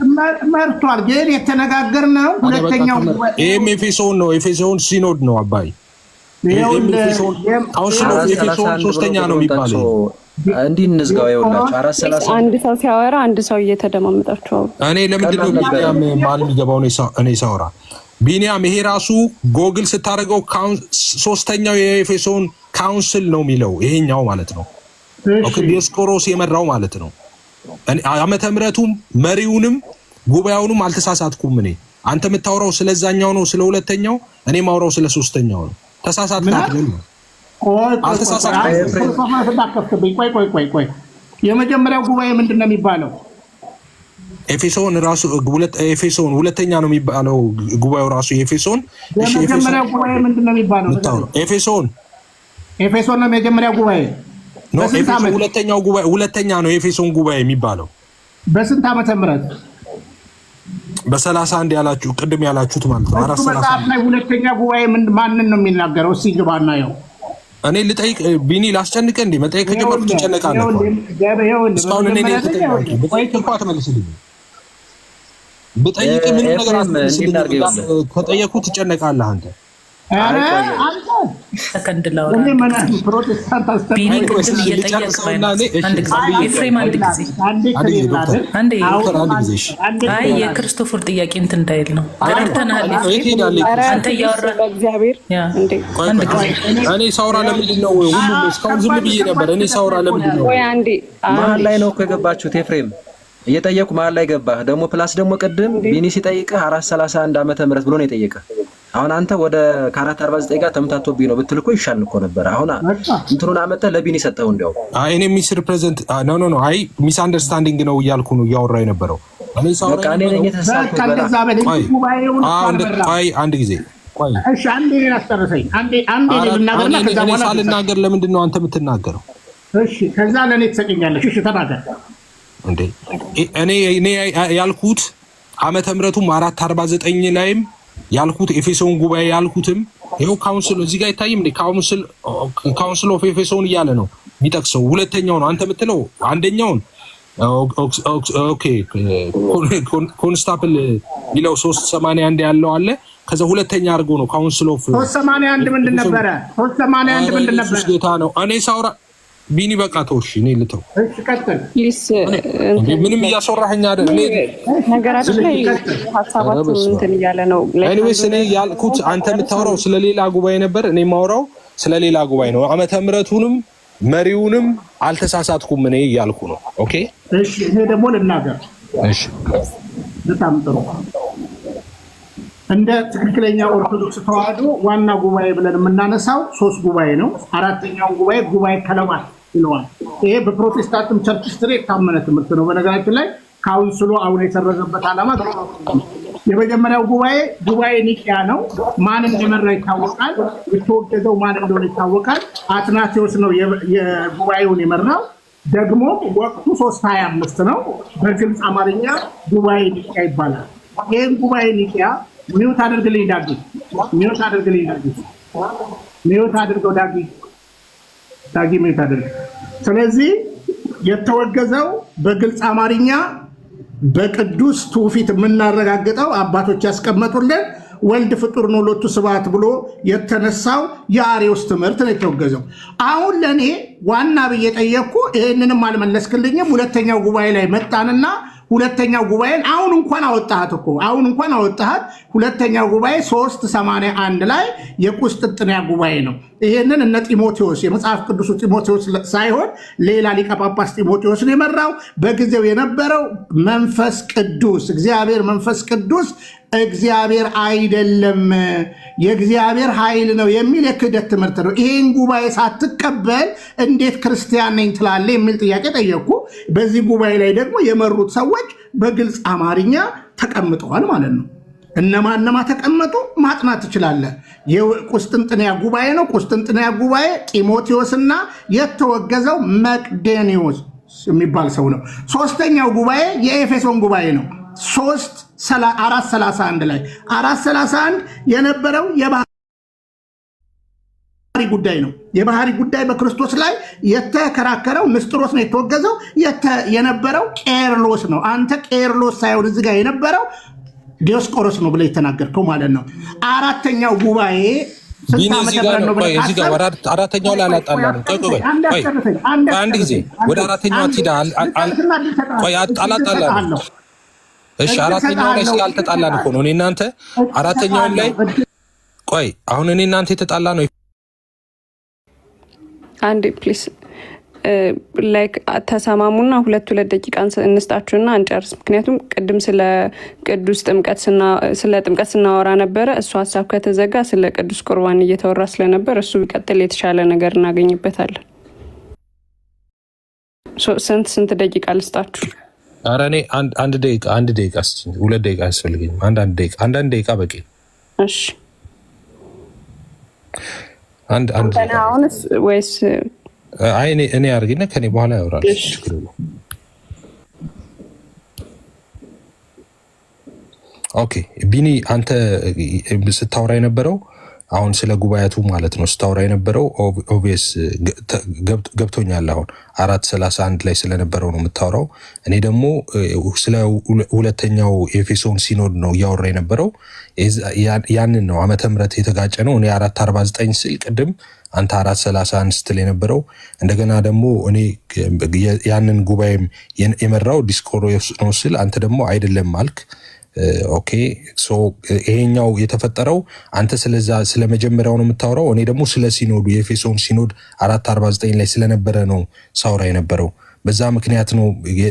መርቷል። ግን የተነጋገርነው ሁለተኛው ጉባኤ ይሄም ኤፌሶን ነው። ኤፌሶን ሲኖድ ነው አባይ። ይሄም ኤፌሶን ካውንስል ኦፍ ኤፌሶን ሶስተኛ ነው የሚባለው። እንዲህ እንዝጋው ይኸውላችሁ 430 አንድ ሰው ሲያወራ አንድ ሰው እየተደማመጣቸው እኔ ለምንድን ነው ቢኒያም ማል የሚገባው እኔ ሳወራ ቢኒያም ይሄ ራሱ ጎግል ስታደርገው ሶስተኛው የኤፌሶን ካውንስል ነው የሚለው ይሄኛው ማለት ነው። ኦኬ ዲስቆሮስ የመራው ማለት ነው። ዓመተ ምሕረቱም መሪውንም ጉባኤውንም አልተሳሳትኩም። እኔ አንተ የምታወራው ስለዛኛው ነው ስለ ሁለተኛው፣ እኔ ማውራው ስለ ሶስተኛው ነው። ተሳሳትኩ አይደል? ቆይ የመጀመሪያው ጉባኤ ምንድን ነው የሚባለው? ኤፌሶን ራሱ ኤፌሶን ሁለተኛ ነው የሚባለው ጉባኤው ራሱ ኤፌሶን። የመጀመሪያው ጉባኤ ምንድን ነው የሚባለው? ኤፌሶን ነው የመጀመሪያው ጉባኤ ነው። ኤፌሶን ሁለተኛው ጉባኤ ሁለተኛ ነው የኤፌሶን ጉባኤ የሚባለው። በስንት ዓመተ ምህረት? በ31 ያላችሁ ቅድም ያላችሁት ማለት ነው። 431 ላይ ሁለተኛ ጉባኤ ማንን ነው የሚናገረው? እስኪ ግባና ያው እኔ ልጠይቅ ቢኒ ላስጨንቀ እንዴ? መጠየቅ ከጀመርኩ ትጨነቃለህ። እስካሁን እኔ ነኝ ተጠይቄ በጠይቅ እንኳን አትመልስልኝ። በጠይቅ ምን ነገር አትመልስልኝ። ከጠየቁ ትጨነቃለህ አንተ። አረ አንተ ተከንድላው እኔ ማናት ፕሮቴስታንት አስተማሪ ቢኒ ቅድም እየጠየቅከውና አይ የክርስቶፈር ጥያቄ እንትን እንዳይል ነው። አረተናል አንተ ያወራህ እግዚአብሔር እንዴ እኔ ሳውራ ለምንድን ነው ሁሉም እስካሁን ዝም ብዬ ነበር። እኔ ሳውራ ለምንድን ነው? ወይ አንዴ መሀል ላይ ነው እኮ የገባችሁት። ኤፍሬም እየጠየቁ መሀል ላይ ገባህ። ደግሞ ፕላስ ደግሞ ቅድም ቢኒ ሲጠይቅህ 431 ዓመተ ምህረት ብሎ ነው የጠየቀህ። አሁን አንተ ወደ 449 ጋር ተምታቶብኝ ነው ብትል እኮ ይሻል እኮ ነበር። አሁን እንትኑን አመጣ ለቢኒ ሰጠው። እንዲያው እኔ ሚስ ሪፕሬዘንት ኖ አይ ሚስ አንደርስታንዲንግ ነው እያልኩ ነው እያወራ የነበረው። እኔ ሳውራ በቃ እኔ ነኝ የተሳሳትኩት። አንድ ጊዜ እሺ አንዴ አስተረሰኝ። አንዴ ልናገርና ከዛ በኋላ ሳልናገር ለምንድን ነው አንተ የምትናገረው? እሺ ከዛ ለኔ ትሰቀኛለሽ። እሺ ተናገር እንዴ። እኔ ያልኩት ዓመተ ምሕረቱም 449 ላይም ያልኩት ኤፌሶን ጉባኤ ያልኩትም ይሄው ካውንስል እዚህ ጋር አይታይም እንዴ? ካውንስል ኦፍ ኤፌሶን እያለ ነው የሚጠቅሰው። ሁለተኛው ነው አንተ የምትለው አንደኛውን ኦኬ ኮንስታፕል ይለው 381 ያለው አለ። ከዛ ሁለተኛ አድርጎ ነው ካውንስል ኦፍ 381 ምንድን ነበረ? 381 ምንድን ነበረ? ጌታ ነው። እኔ ሳውራ ቢኒ በቃ ተውሽ፣ እኔ ልተው። እሺ ቀጥል። ምንም እያስወራኸኝ አይደል? እኔ ነገራችን ላይ ሐሳባችን እንትን እያለ ነው። ኤኒዌይስ እኔ ያልኩት አንተ የምታወራው ስለሌላ ጉባኤ ነበር፣ እኔ የማወራው ስለሌላ ጉባኤ ነው። ዓመተ ምሕረቱንም መሪውንም አልተሳሳትኩም እኔ እያልኩ ነው። ኦኬ እሺ፣ እኔ ደግሞ ልናገር። እሺ በጣም ጥሩ። እንደ ትክክለኛ ኦርቶዶክስ ተዋህዶ ዋና ጉባኤ ብለን የምናነሳው 3 ጉባኤ ነው። አራተኛው ጉባኤ ከለማት ይለዋል። ይሄ በፕሮቴስታንትም ቸርች ስትሪ የታመነ ትምህርት ነው። በነገራችን ላይ ካውንስሉ አሁን የሰረዘበት ዓላማ የመጀመሪያው ጉባኤ ኒቂያ ነው። ማን እንደመራ ይታወቃል። የተወገዘው ማን እንደሆነ ይታወቃል። አትናቴዎስ ነው የጉባኤውን የመራው። ደግሞ ወቅቱ 325 ነው። በግልጽ አማርኛ ጉባኤ ኒቂያ ይባላል። ይህን ጉባኤ ኒቂያ ሚውት አድርግልኝ ዳጊ፣ ሚውት አድርገው ዳጊ ሚውት አድርግ። ስለዚህ የተወገዘው በግልጽ አማርኛ በቅዱስ ትውፊት የምናረጋግጠው አባቶች ያስቀመጡልን ወልድ ፍጡር ነው ሎቱ ስብሐት ብሎ የተነሳው የአርዮስ ትምህርት ነው የተወገዘው። አሁን ለእኔ ዋና ብዬ ጠየቅኩ፣ ይህንንም አልመለስክልኝም። ሁለተኛው ጉባኤ ላይ መጣንና ሁለተኛው ጉባኤን አሁን እንኳን አወጣሃት። ሁለተኛው ጉባኤ 381 ላይ የቁስጥንጥንያ ጉባኤ ነው። ይሄንን እነ ጢሞቴዎስ የመጽሐፍ ቅዱሱ ጢሞቴዎስ ሳይሆን ሌላ ሊቀ ጳጳስ ጢሞቴዎስ ነው የመራው። በጊዜው የነበረው መንፈስ ቅዱስ እግዚአብሔር መንፈስ ቅዱስ እግዚአብሔር አይደለም የእግዚአብሔር ኃይል ነው የሚል የክህደት ትምህርት ነው። ይሄን ጉባኤ ሳትቀበል እንዴት ክርስቲያን ነኝ ትላለህ የሚል ጥያቄ ጠየቅኩ። በዚህ ጉባኤ ላይ ደግሞ የመሩት ሰዎች በግልጽ አማርኛ ተቀምጠዋል ማለት ነው። እነማ ተቀመጡ ማጥናት ትችላለህ። የቁስጥንጥንያ ጉባኤ ነው። ቁስጥንጥንያ ጉባኤ ጢሞቴዎስና የተወገዘው መቅደኒዎስ የሚባል ሰው ነው። ሶስተኛው ጉባኤ የኤፌሶን ጉባኤ ነው። 431 ላይ 431 የነበረው የባህሪ ጉዳይ ነው። የባህሪ ጉዳይ በክርስቶስ ላይ የተከራከረው ንስጥሮስ ነው የተወገዘው። የነበረው ቄርሎስ ነው። አንተ ቄርሎስ ሳይሆን እዚህ ጋር የነበረው ዲዮስቆሮስ ነው ብለህ የተናገርከው ማለት ነው። አራተኛው ጉባኤ አራተኛው ላይ አላጣላንም። አንድ ጊዜ ወደ አራተኛው ትሄዳ አላጣላንም። እሺ አራተኛው ላይ ስላልተጣላን እኮ ነው እኔ እናንተ አራተኛው ላይ አሁን እኔ እናንተ የተጣላ ነው። አንድ ፕሊስ ላይክ ተሰማሙና ሁለት ደቂቃ እንስጣችሁና እንጨርስ። ምክንያቱም ቅድም ስለ ቅዱስ ጥምቀት ስናወራ ነበረ። እሱ ሀሳብ ከተዘጋ ስለ ቅዱስ ቁርባን እየተወራ ስለነበር እሱ ቢቀጥል የተሻለ ነገር እናገኝበታለን። ስንት ደቂቃ ልስጣችሁ? ኧረ እኔ አንድ ደቂቃ ሁለት ደቂቃ አያስፈልገኝም። አንዳንድ ደቂቃ በቂ። እሺ አሁንስ ወይስ እኔ አድርጊና ከኔ በኋላ ያወራል። ኦኬ ቢኒ አንተ ስታወራ የነበረው አሁን ስለ ጉባኤቱ ማለት ነው ስታወራ የነበረው ኦብቪየስ ገብቶኛል። አሁን 431 ላይ ስለነበረው ነው የምታወራው። እኔ ደግሞ ስለ ሁለተኛው ኤፌሶን ሲኖድ ነው እያወራ የነበረው። ያንን ነው ዓመተ ምሕረት የተጋጨ ነው። እኔ 449 ስል ቅድም አንተ 431 ስትል የነበረው እንደገና ደግሞ እኔ ያንን ጉባኤም የመራው ዲዮስቆሮስ ነው ስል አንተ ደግሞ አይደለም አልክ። ኦኬ ሶ ይሄኛው የተፈጠረው አንተ ስለመጀመሪያው ነው የምታወራው። እኔ ደግሞ ስለ ሲኖዱ የኤፌሶን ሲኖድ 449 ላይ ስለነበረ ነው ሳውራ የነበረው። በዛ ምክንያት ነው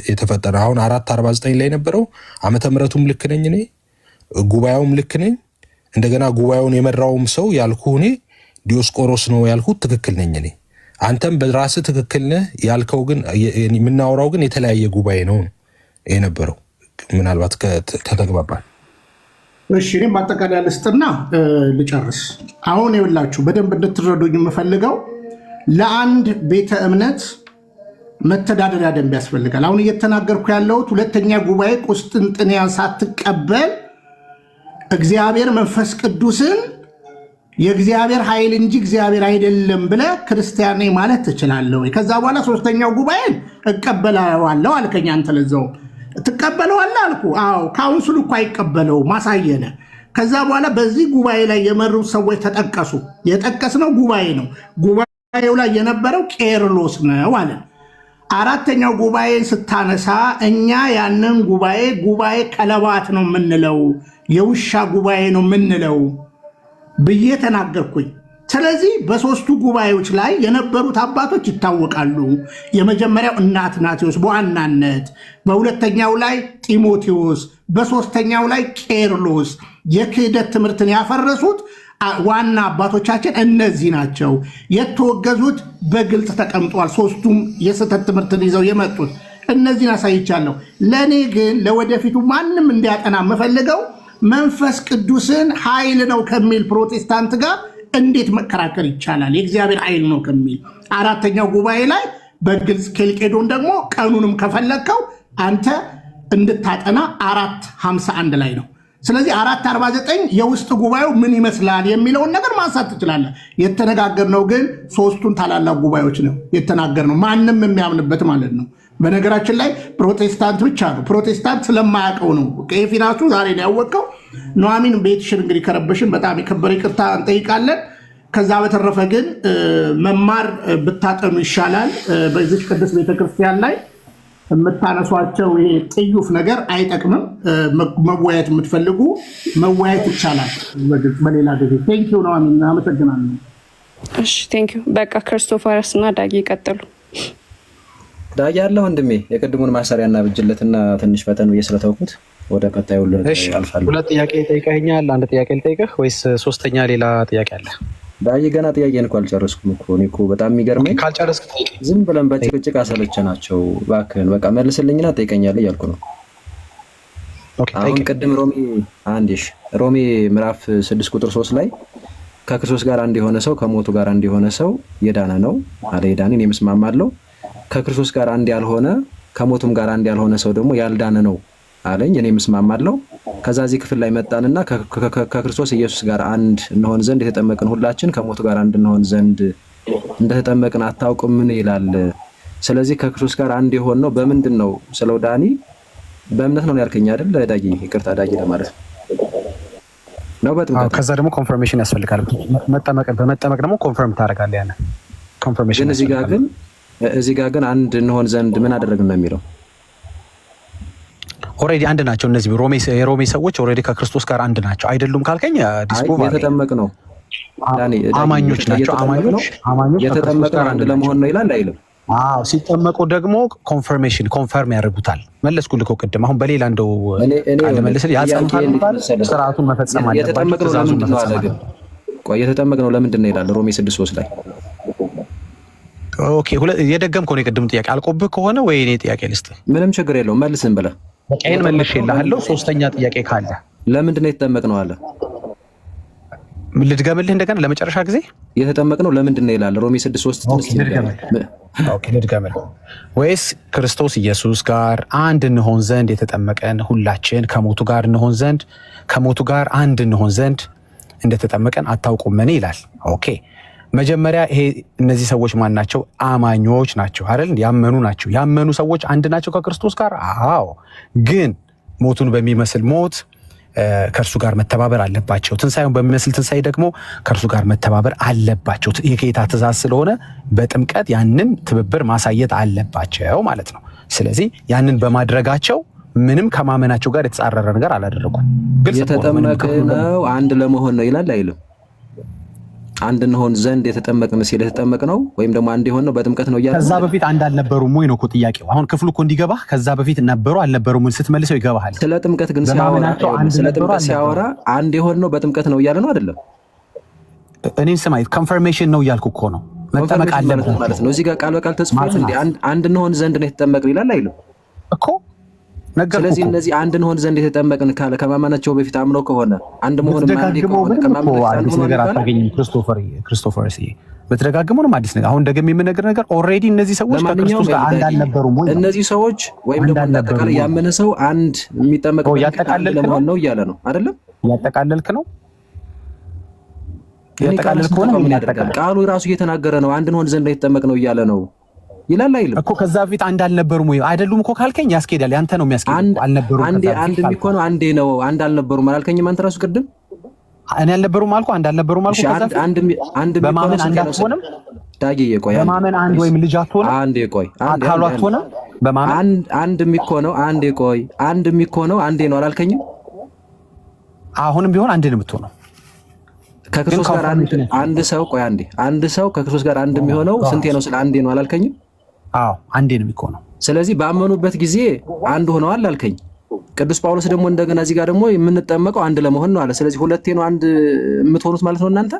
የተፈጠረ። አሁን 449 ላይ ነበረው ዓመተ ምሕረቱም ልክ ነኝ እኔ፣ ጉባኤውም ልክ ነኝ። እንደገና ጉባኤውን የመራውም ሰው ያልኩህ እኔ ዲዮስቆሮስ ነው ያልኩት ትክክል ነኝ እኔ። አንተም በራስህ ትክክል ነህ ያልከው፣ ግን የምናወራው ግን የተለያየ ጉባኤ ነው የነበረው። ምናልባት ከተግባባል። እሺ እኔም ማጠቃለያ ልስጥና ልጨርስ። አሁን ይኸውላችሁ በደንብ እንድትረዱኝ የምፈልገው ለአንድ ቤተ እምነት መተዳደሪያ ደንብ ያስፈልጋል። አሁን እየተናገርኩ ያለሁት ሁለተኛ ጉባኤ ቁስጥንጥንያን ሳትቀበል እግዚአብሔር መንፈስ ቅዱስን የእግዚአብሔር ኃይል እንጂ እግዚአብሔር አይደለም ብለህ ክርስቲያን ነኝ ማለት ትችላለህ ወይ? ከዛ በኋላ ሶስተኛው ጉባኤን እቀበለዋለሁ አልከኝ አንተ። ለዛው ትቀበለዋለህ አልኩ። አዎ ካውንስሉ እኮ አይቀበለው ማሳየነ። ከዛ በኋላ በዚህ ጉባኤ ላይ የመሩት ሰዎች ተጠቀሱ። የጠቀስነው ጉባኤ ነው። ጉባኤው ላይ የነበረው ቄርሎስ ነው አለ። አራተኛው ጉባኤን ስታነሳ እኛ ያንን ጉባኤ ቀለባት ነው የምንለው፣ የውሻ ጉባኤ ነው የምንለው ብዬ ተናገርኩኝ። ስለዚህ በሶስቱ ጉባኤዎች ላይ የነበሩት አባቶች ይታወቃሉ። የመጀመሪያው እነ አትናቴዎስ በዋናነት፣ በሁለተኛው ላይ ጢሞቴዎስ፣ በሶስተኛው ላይ ቄርሎስ። የክህደት ትምህርትን ያፈረሱት ዋና አባቶቻችን እነዚህ ናቸው። የተወገዙት በግልጽ ተቀምጧል። ሶስቱም የስህተት ትምህርትን ይዘው የመጡት እነዚህን አሳይቻለሁ። ለእኔ ግን ለወደፊቱ ማንም እንዲያጠና የምፈልገው መንፈስ ቅዱስን ኃይል ነው ከሚል ፕሮቴስታንት ጋር እንዴት መከራከር ይቻላል? የእግዚአብሔር ኃይል ነው ከሚል አራተኛው ጉባኤ ላይ በግልጽ ኬልቄዶን ደግሞ ቀኑንም ከፈለግከው አንተ እንድታጠና 451 ላይ ነው። ስለዚህ 449 የውስጥ ጉባኤው ምን ይመስላል የሚለውን ነገር ማንሳት ትችላለህ። የተነጋገርነው ግን ሶስቱን ታላላቅ ጉባኤዎች ነው የተናገርነው፣ ማንም የሚያምንበት ማለት ነው። በነገራችን ላይ ፕሮቴስታንት ብቻ ነው። ፕሮቴስታንት ስለማያውቀው ነው። ከፊናቱ ዛሬ ነው ያወቀው። ኑሐሚን ቤትሽን እንግዲህ ከረበሽን በጣም የከበረ ይቅርታ እንጠይቃለን። ከዛ በተረፈ ግን መማር ብታጠኑ ይሻላል። በዚህ ቅዱስ ቤተክርስቲያን ላይ የምታነሷቸው ይሄ ጥዩፍ ነገር አይጠቅምም። መወያየት የምትፈልጉ መወያየት ይቻላል በሌላ ጊዜ። ቴንኪው ኑሐሚን፣ አመሰግናለሁ። እሺ ቴንኪው። በቃ ክርስቶፈርስ እና ዳጊ ይቀጥሉ። ዳጊ አለ ወንድሜ። የቅድሙን ማሰሪያና ብጅለትና ትንሽ ፈተን ብዬ ስለተውኩት ወደ ቀጣዩ አልፋለሁ። ሁለት ጥያቄ ጠይቀኸኛል። አንድ ጥያቄ ልጠይቅህ ወይስ ሶስተኛ ሌላ ጥያቄ አለ? ዳጊ ገና ጥያቄን እኮ አልጨረስኩም እኮ። እኔ እኮ በጣም የሚገርመኝ ካልጨረስክ ዝም ብለን በጭቅጭቅ አሰለቸናቸው። እባክህን በቃ መልስልኝና ጠይቀኛለህ እያልኩ ነው። አሁን ቅድም ሮሜ ምዕራፍ 6 ቁጥር 3 ላይ ከክርስቶስ ጋር አንድ የሆነ ሰው ከሞቱ ጋር አንድ የሆነ ሰው የዳነ ነው አለ። የዳንን የምስማማለሁ። ከክርስቶስ ጋር አንድ ያልሆነ ከሞቱም ጋር አንድ ያልሆነ ሰው ደግሞ ያልዳነ ነው አለኝ። እኔ የምስማማለሁ። ከዛ እዚህ ክፍል ላይ መጣንና ከክርስቶስ ኢየሱስ ጋር አንድ እንሆን ዘንድ የተጠመቅን ሁላችን ከሞቱ ጋር አንድ እንሆን ዘንድ እንደተጠመቅን አታውቁምን ይላል። ስለዚህ ከክርስቶስ ጋር አንድ የሆን ነው በምንድን ነው ስለው ዳኒ በእምነት ነው ያልከኝ አይደል ዳጊ? ይቅርታ ዳጊ ለማለት ነው በጥምቀት። ከዛ ደግሞ ኮንፈርሜሽን ያስፈልጋል። በመጠመቅ ደግሞ ኮንፈርም ታደርጋለህ። ያነ ኮንፈርሜሽን እዚህ ጋር ግን አንድ እንሆን ዘንድ ምን አደረግን ነው የሚለው። ኦልሬዲ አንድ ናቸው እነዚህ የሮሜ ሰዎች ኦልሬዲ ከክርስቶስ ጋር አንድ ናቸው አይደሉም ካልከኝ ዲስፕሩቭ አለ። የተጠመቅ ነው ዳኒ አማኞች ናቸው። አማኞች የተጠመቀ አንድ ለመሆን ነው ይላል አይልም? አዎ ሲጠመቁ ደግሞ ኮንፈርም ያደርጉታል። መለስኩልህ እኮ ቅድም። አሁን በሌላ እንደው ቃል መልስልህ ያጸምታል ማለት ስርዓቱን መፈጸም አለባቸው። የተጠመቅነው ለምንድን ነው ይላል ሮሜ 6:3 ላይ። ኦኬ የደገምከው ነው የቅድም ጥያቄ አልቆብህ ከሆነ ወይ እኔ ጥያቄ ልስጥህ? ምንም ችግር የለውም መልስን ብለህ በቃ መልሼልሃለሁ። ሶስተኛ ጥያቄ ካለ ለምንድን ነው የተጠመቅነው አለ። ልድገምልህ እንደገና ለመጨረሻ ጊዜ። የተጠመቅነው ለምንድን ነው ይላል ሮሜ 6:3 ልድገምልህ። ወይስ ክርስቶስ ኢየሱስ ጋር አንድ እንሆን ዘንድ የተጠመቀን ሁላችን ከሞቱ ጋር እንሆን ዘንድ ከሞቱ ጋር አንድ እንሆን ዘንድ እንደተጠመቀን አታውቁምን ይላል። ኦኬ መጀመሪያ ይሄ እነዚህ ሰዎች ማን ናቸው? አማኞች ናቸው አይደል? ያመኑ ናቸው። ያመኑ ሰዎች አንድ ናቸው ከክርስቶስ ጋር። አዎ ግን ሞቱን በሚመስል ሞት ከእርሱ ጋር መተባበር አለባቸው። ትንሣኤውን በሚመስል ትንሣኤ ደግሞ ከእርሱ ጋር መተባበር አለባቸው። የጌታ ትእዛዝ ስለሆነ በጥምቀት ያንን ትብብር ማሳየት አለባቸው ማለት ነው። ስለዚህ ያንን በማድረጋቸው ምንም ከማመናቸው ጋር የተጻረረ ነገር አላደረጉም። የተጠመቅነው አንድ ለመሆን ነው ይላል አይልም? አንድ እንሆን ዘንድ የተጠመቅን ሲል የተጠመቅነው ወይም ደግሞ አንድ የሆን ነው በጥምቀት ነው እያለ ከዛ በፊት አንድ አልነበሩም ወይ ነው እኮ ጥያቄው። አሁን ክፍሉ እኮ እንዲገባህ ከዛ በፊት ነበሩ አልነበሩም ስትመልሰው ይገባሃል። ስለ ጥምቀት ግን ሲያወራ አንድ የሆን ነው በጥምቀት ነው እያለ ነው አይደለም? እኔን ስማይ ኮንፈርሜሽን ነው እያልኩ እኮ ነው። መጠመቅ አለበት ማለት ነው። እዚህ ጋር ቃል በቃል ተጽፏል እንዴ? አንድ እንሆን ዘንድ ነው የተጠመቅን ይላል አይልም እኮ። ስለዚህ እነዚህ አንድ እንሆን ዘንድ የተጠመቅን ካለ ከማመናቸው በፊት አምነው ከሆነ አንድ መሆን ማለት ከሆነ ከማመናቸው ነገር አታገኝም። ክርስቶፈር በተደጋግመውም አዲስ ነገር አሁን ደግሞ የምነግርህ ነገር ኦልሬዲ እነዚህ ሰዎች ከክርስቶስ ጋር አንድ አልነበሩም ወይ? እነዚህ ሰዎች ወይም ደግሞ አጠቃላይ ያመነ ሰው አንድ የሚጠመቀው ለመሆን ነው እያለ ነው አይደለም? ያጠቃለልክ ነው ያጠቃለልክ ሆነ ምን ያጠቃለል? ቃሉ ራሱ እየተናገረ ነው። አንድ እንሆን ዘንድ የተጠመቅ ነው እያለ ነው ይላል አይልም እኮ። ከዛ በፊት አንድ አልነበሩም ወይ? አይደሉም እኮ ካልከኝ ያስኬዳል። ያንተ ነው የሚያስኬድ። አልነበሩም አንድ የሚኮነው አንዴ ነው። አንድ አልነበሩም አላልከኝም አንተ ራሱ ቅድም? እኔ አልነበሩም አልኩ። አንድ አልነበሩም አልኩ። ከዛ አንድ በማመን አንድ አትሆንም ዳጊ። ቆይ በማመን አንድ ወይም ልጅ አትሆንም። አንዴ ቆይ አካሉ አትሆንም። በማመን አንድ የሚኮነው አንዴ ቆይ አንድ የሚኮነው አንዴ ነው አላልከኝም? አሁንም ቢሆን አንድ ነው የምትሆነው ከክርስቶስ ጋር አንድ ሰው ቆይ አንድ ሰው ከክርስቶስ ጋር አንድ የሚሆነው ስንቴ ነው? ስለ አንዴ ነው አላልከኝም? አዎ አንዴ ነው የሚሆነው። ስለዚህ ባመኑበት ጊዜ አንድ ሆነዋል አልከኝ። ቅዱስ ጳውሎስ ደግሞ እንደገና እዚህ ጋር ደግሞ የምንጠመቀው አንድ ለመሆን ነው አለ። ስለዚህ ሁለቴ ነው አንድ የምትሆኑት ማለት ነው እናንተ።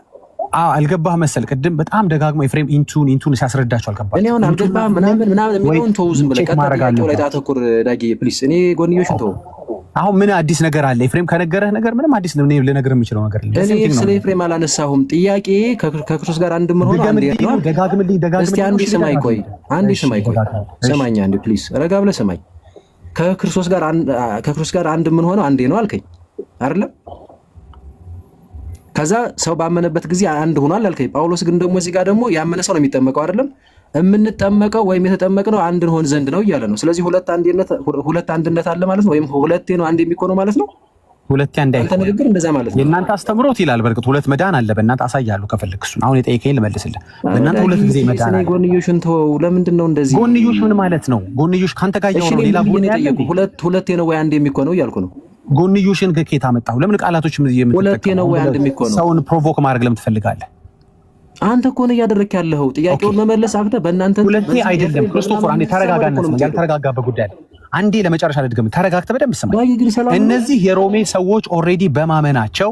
አልገባህ መሰል ቅድም በጣም ደጋግሞ ኤፍሬም ኢንቱን ሲያስረዳቸው አልገባህ። እኔ አሁን አልገባህ ምናምን የሚለውን ተው፣ ዝም ብለህ ቀጥታ ላይ ታተኩር ዳጊ ፕሊስ። እኔ ጎንዮሽን ተው። አሁን ምን አዲስ ነገር አለ? ኤፍሬም ከነገረህ ነገር ምንም አዲስ ነው ልነግርህ የምችለው ነገር የለም። እኔ ስለ ኤፍሬም አላነሳሁም። ጥያቄ ከክርስቶስ ጋር አንድ ምን ሆነ አንዴ ነው። ደጋግምልኝ። እስቲ አንዴ ስማኝ ቆይ ስማኝ አንዴ ፕሊስ፣ ረጋ ብለህ ስማኝ። ከክርስቶስ ጋር አንድ ምን ሆነው አንዴ ነው አልከኝ አይደለም? ከዛ ሰው ባመነበት ጊዜ አንድ ሆኗል አልከኝ። ጳውሎስ ግን ደግሞ እዚህ ጋር ደግሞ ያመነ ሰው ነው የሚጠመቀው አይደለም? የምንጠመቀው ወይም የተጠመቅነው አንድ እንሆን ዘንድ ነው እያለ ነው። ስለዚህ ሁለት አንድነት አለ ማለት ነው፣ ወይም ሁለቴ ነው አንድ የሚሆነው ማለት ነው። ሁለቴ አንድ አንተ ንግግር እንደዛ ማለት ነው። የእናንተ አስተምሮት ይላል። በእርግጥ ሁለት መዳን አለ። በእናንተ አሳያለሁ ከፈለክ እሱን። አሁን የጠየቀኝ ልመልስልህ። በእናንተ ሁለት ጊዜ መዳን አለ። ጎንዮሽን ተወው። ለምንድን ነው እንደዚህ? ጎንዮሽ ምን ማለት ነው? ጎንዮሽ ካንተ ጋር ያወራው ሌላ ጎን ያለው ሁለቴ ነው ወይ አንድ የሚሆነው እያልኩ ነው። ጎንዮሽን ከኬታ መጣሁ። ለምን ቃላቶች የምትጠቀመው? ሁለቴ ነው ወይ አንድ የሚሆነው? ሰውን ፕሮቮክ ማድረግ ለምን ትፈልጋለህ? አንተ እኮ ነው እያደረክ ያለኸው። ጥያቄውን መመለስ አቅተህ በእናንተ ሁለቴ አይደለም። ክርስቶፎር አንዴ ተረጋጋና ያልተረጋጋበት ጉዳይ አለ። አንዴ ለመጨረሻ ልድገም። ተረጋግተህ በደንብ ስማ። እነዚህ የሮሜ ሰዎች ኦልሬዲ በማመናቸው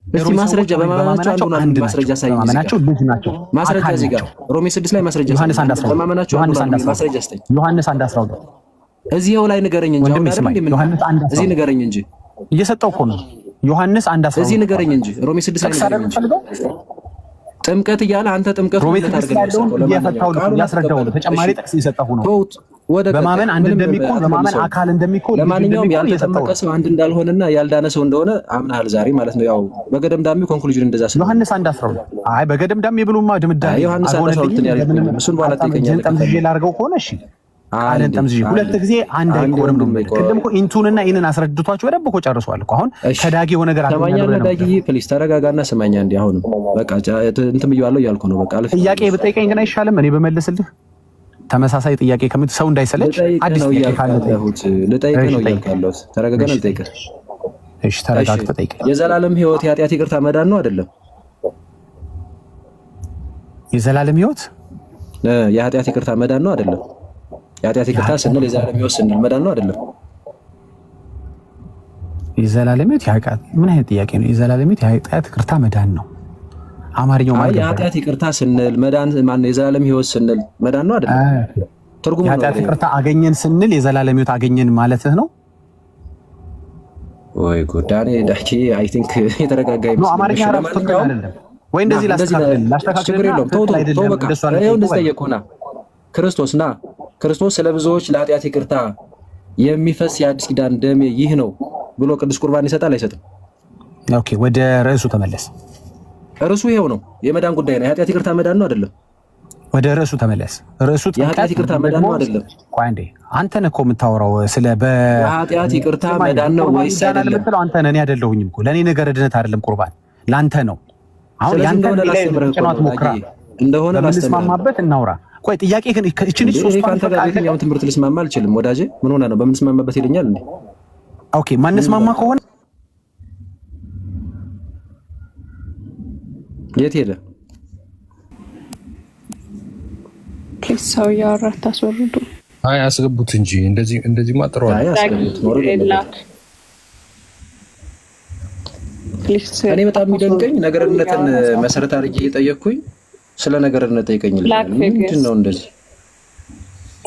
እስቲ ማስረጃ በማመናቸው አንድ ማስረጃ ሳይኝ በማመናቸው ልጅ ናቸው። ማስረጃ እዚህ ጋር ሮሜ 6 ላይ ማስረጃ ዮሐንስ 1:12 በማመናቸው ማስረጃ ስጠኝ። ዮሐንስ 1:12 እዚህው ላይ ንገረኝ እንጂ እዚህ ንገረኝ እንጂ እየሰጠው እኮ ነው። ዮሐንስ 1:12 እዚህ ንገረኝ እንጂ ሮሜ 6 ላይ ንገረኝ እንጂ ጥምቀት እያለ አንተ ጥምቀት ሮሜ 6 ላይ ያስረዳው ተጨማሪ ጥቅስ እየሰጠው ነው። በማመን አንድ እንደሚቆም በማመን አካል እንደሚቆም ለማንኛውም ያልተጠመቀ ሰው አንድ እንዳልሆነና ያልዳነ ሰው እንደሆነ አምናል ዛሬ ማለት ነው። ያው በገደምዳሚ ኮንክሉዥን እንደዛ ስለሆነ ዮሐንስ 1:12 አይ በገደምዳሚ ብሉማ ድምዳሜ ዮሐንስ 1:12 ያለው እሱን በኋላ ጠይቀኛል። ጠምዝዤ ላድርገው ከሆነ እሺ አለን ጠምዝዤ ሁለት ጊዜ አንድ አይቆርም ነው። ቅድም እኮ ኢንቱንና ኢንን አስረድቷቸው በደንብ እኮ ጨርሷል እኮ። አሁን ከዳጊ የሆነ ነገር አትማኛለህ። ዳጊ ፕሊስ ተረጋጋና ስማኛ። እንዴ አሁን በቃ እንትን ብየዋለሁ እያልኩ ነው። በቃ አልፍ ጥያቄ ብጠይቀኝ ግን አይሻልም? እኔ በመልስልህ ተመሳሳይ ጥያቄ ከምት ሰው እንዳይሰለች አዲስ ጥያቄ ካለ ልጠይቅህ ነው እያልኩ ያለሁት። ተረጋጋና ልጠይቅህ። እሺ ተረጋግተህ ጠይቀኝ። የዘላለም ሕይወት የኃጢአት ይቅርታ መዳን ነው አይደለም? የዘላለም ሕይወት የኃጢአት ይቅርታ መዳን ነው አይደለም? የኃጢአት ይቅርታ ስንል የዘላለም ሕይወት ስንል መዳን ነው አይደለም? የዘላለም ሕይወት የኃጢአት ምን አይነት ጥያቄ ነው? የዘላለም ሕይወት የኃጢአት ይቅርታ መዳን ነው አማርኛው ማለት ነው። የኃጢአት ይቅርታ ስንል መዳን ማን ነው? የዘላለም ሕይወት ስንል መዳን ነው አይደለም? ትርጉሙ ነው። የኃጢአት ይቅርታ አገኘን ስንል የዘላለም ሕይወት አገኘን ማለትህ ነው ወይ? ጎዳኔ ዳኪ አይ ቲንክ የተረጋጋ ይመስላል። አማርኛ አይደለም ወይ? እንደዚህ ላስተካክል ችግር የለውም። ተው በቃ ይኸው እንደዚህ ጠየቅኩና ክርስቶስ ስለ ብዙዎች ለኃጢአት ይቅርታ የሚፈስ የአዲስ ኪዳን ደሜ ይህ ነው ብሎ ቅዱስ ቁርባን ይሰጣል አይሰጥም? ኦኬ ወደ ርዕሱ ተመለስ። ርዕሱ ይሄው ነው፣ የመዳን ጉዳይ ነው። የኃጢአት ይቅርታ መዳን ነው አይደለም? ወደ ርዕሱ ተመለስ። ርዕሱ የኃጢአት ይቅርታ መዳን ነው አይደለም? ቆይ አንዴ፣ አንተ ነህ እኮ የምታወራው ስለ የኃጢአት ይቅርታ መዳን ነው ወይስ አይደለም? አንተ ነህ፣ እኔ አይደለሁኝም እኮ። ለእኔ ነገር ድነት አይደለም ቁርባን፣ ላንተ ነው። አሁን ያንተ ላይ ጭናት ሞክራ እንደሆነ በምንስማማበት እናውራ። ቆይ ጥያቄ ግን እቺ ልጅ ሶስት ካንተ ጋር የትኛውን ትምህርት ልስማማ አልችልም ወዳጄ። ምን ሆነ ነው? በምንስማማበት ይለኛል እንዴ? ኦኬ ማንስማማ ከሆነ የት ሄደ? ሰው እያወራ ታስወርዱ። አይ አስገቡት እንጂ እንደዚህ ማጥሯል። አይ አስገቡት ኖር ይላክ። እኔ በጣም የሚደንቀኝ ነገርነትን መሰረት አድርጌ እየጠየቅኩኝ ስለ ነገርነት ጠይቀኝልኝ። ምንድን ነው እንደዚህ?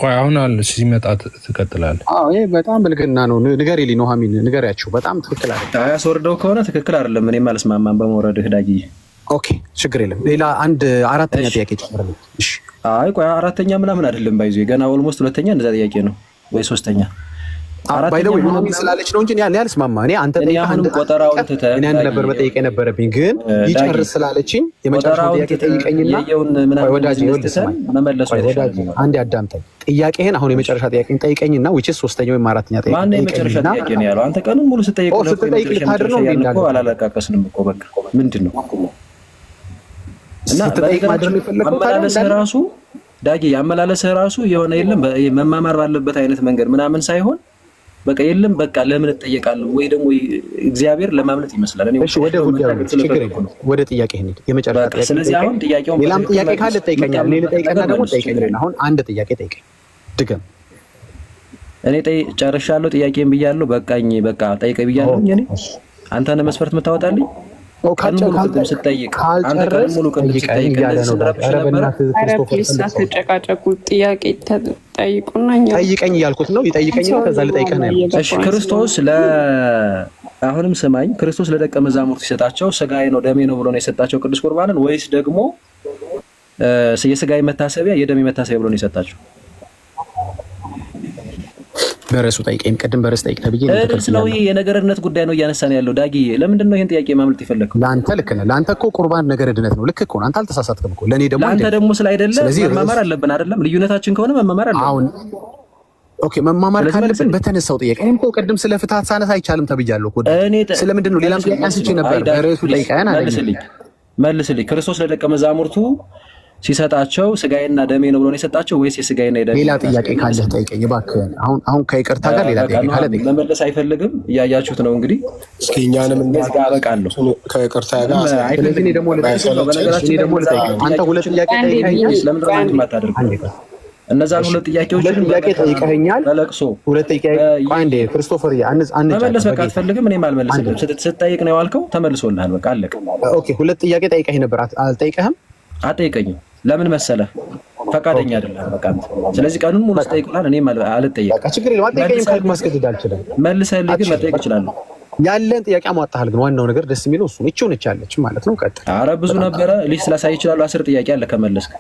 ቆይ አሁን አለ ሲመጣ ትቀጥላለህ። አዎ ይሄ በጣም ብልግና ነው። ንገሪልኝ ኑሐሚን ንገሪያቸው። በጣም ትክክል አይደለም። አያስወርደው ከሆነ ትክክል አይደለም። እኔም አልስማማም በመውረድህ ዳጊ። ኦኬ ችግር የለም። ሌላ አንድ አራተኛ ጥያቄ ጨምርልኝ። እሺ አይ ቆይ አራተኛ ምናምን አይደለም። ባይዞ ገና ኦልሞስት ሁለተኛ እንደዛ ጥያቄ ነው ወይ ሶስተኛ? ባይደው ኑሐሚን ስላለች ነው እንጂ እኔ አልስማማ። እኔ አንተ አሁንም ቆጠራውን ትተህ እኔ አንድ ነበር መጠየቅ የነበረብኝ፣ ግን ይጨርስ ስላለችኝ የመጨረሻው ጥያቄ ጠይቀኝና ወዳጅ መመለሱ አንዴ አዳምጠኝ። ጥያቄህን አሁን የመጨረሻ ጥያቄን ጠይቀኝና which is ሶስተኛው ወይም አራተኛ ጥያቄ ማነው የመጨረሻ ጥያቄ ነው ያለው? አንተ ቀኑን ሙሉ ስትጠይቅ ነው ልታድር ነው እንዴ? እኮ አላለቃቀስንም እኮ በቃ ምንድን ነው እና ስትጠይቅ ማድረግ ነው የፈለከው? አመላለስህ ራሱ ዳጊ አመላለስህ ራሱ የሆነ የለም መማማር ባለበት አይነት መንገድ ምናምን ሳይሆን በቃ የለም በቃ ለምን እጠየቃለሁ ወይ ደግሞ እግዚአብሔር ለማምለጥ ይመስላል። እኔ ወደ ጥያቄ ሄድ የመጨረሻ ጥያቄ። ስለዚህ አሁን ጥያቄውን ሌላም ጥያቄ ካለ ጠይቀኛል። እኔ ልጠይቀና ደግሞ ጠይቀኝ። አሁን አንድ ጥያቄ ጠይቀኝ ድገም። እኔ ጨርሻለሁ፣ ጥያቄን ብያለሁ። በቃኝ በቃ ጠይቀኝ ብያለሁ። እኔ አንተ ነህ መስፈርት የምታወጣልኝ። ቀን ሙሉ ቅድም ስጠይቅ አንተ ቀን ሙሉ ቅድም ስጠይቅ እንደዚህ ስንረብሽ ነበር። ተጨቃጨቁ። ጥያቄ ጠይቁና ጠይቀኝ እያልኩት ነው። ይጠይቀኝ ነው ከዛ ልጠይቀህ ነው ያልኩት። እሺ ክርስቶስ አሁንም ስማኝ፣ ክርስቶስ ለደቀ መዛሙርት ሲሰጣቸው ስጋዬ ነው ደሜ ነው ብሎ ነው የሰጣቸው ቅዱስ ቁርባንን ወይስ ደግሞ የስጋዬ መታሰቢያ የደሜ መታሰቢያ ብሎ ነው የሰጣቸው? በርዕሱ ጠይቀኝ። ቅድም በርዕስ ጠይቅ ተብዬ ነው። ይሄ የነገርነት ጉዳይ ነው እያነሳን ያለው ዳጊ። ለምንድን ነው ይሄን ጥያቄ ማምለጥ የፈለግከው? ለአንተ ልክ ነህ። ለአንተ እኮ ቁርባን ነገረ ድነት ነው። ልክ እኮ አንተ አልተሳሳትክም እኮ። ለእኔ ደግሞ ለአንተ ደግሞ ስላይደለ መማማር አለብን አይደለም? ልዩነታችን ከሆነ መማማር አለብን። አሁን ኦኬ፣ መማማር ካለብን በተነሳው ጥያቄ እኔም እኮ ቅድም ስለ ፍትሐት ሳነሳ አይቻልም ተብያለሁ እኮ። ስለምንድን ነው ሌላም ጥያቄ አንስቼ ነበር። በርዕሱ ጠይቀኸኝ አይደል? መልስልኝ። ክርስቶስ ለደቀ መዛሙርቱ ሲሰጣቸው ስጋዬና ደሜ ነው ብሎ ነው የሰጣቸው ወይስ የስጋዬና የደሜ? ሌላ ጥያቄ ካለህ ጠይቀኝ እባክህ። አሁን ከይቅርታ ጋር ሌላ ጥያቄ ካለ ጠይቀኝ። መመለስ አይፈልግም። እያያችሁት ነው እንግዲህ። እስኪ እኛንም አበቃለሁ ከይቅርታ ጋር። ስለዚህ እኔ ደግሞ ልጠይቅ። አንተ ሁለት ጥያቄ ጠይቀኸኛል። ለምን ነው የማታደርገው? እነዛን ሁለት ጥያቄዎችን ጠይቀኸኛል። በለቅሶ ሁለት ጥያቄ አንዴ ክርስቶፈር መመለስ በቃ አትፈልግም። እኔም አልመለስልም። ስትጠይቅ ነው ያልከው፣ ተመልሶልሃል። በቃ አለቀ። ኦኬ፣ ሁለት ጥያቄ ጠይቀኸኝ ነበር። አልጠይቀህም? አትጠይቀኝም። ለምን መሰለህ? ፈቃደኛ አይደለም። በቃ ስለዚህ ቀኑን ሙሉ አስጠይቁላል። እኔም አልጠየቅም። በቃ ችግር የለም። አትጠይቀኝም ካልክ ማስገደድ አልችልም። መልሰህልኝ ግን መጠየቅ እችላለሁ። ያለን ጥያቄ አሟጣሃል። ግን ዋናው ነገር ደስ የሚለው እሱ እቺው ነች ያለች ማለት ነው። ቀጥል። ኧረ ብዙ ነበረ ልጅ ስላሳይ ይችላል። 10 ጥያቄ አለ ከመለስክ።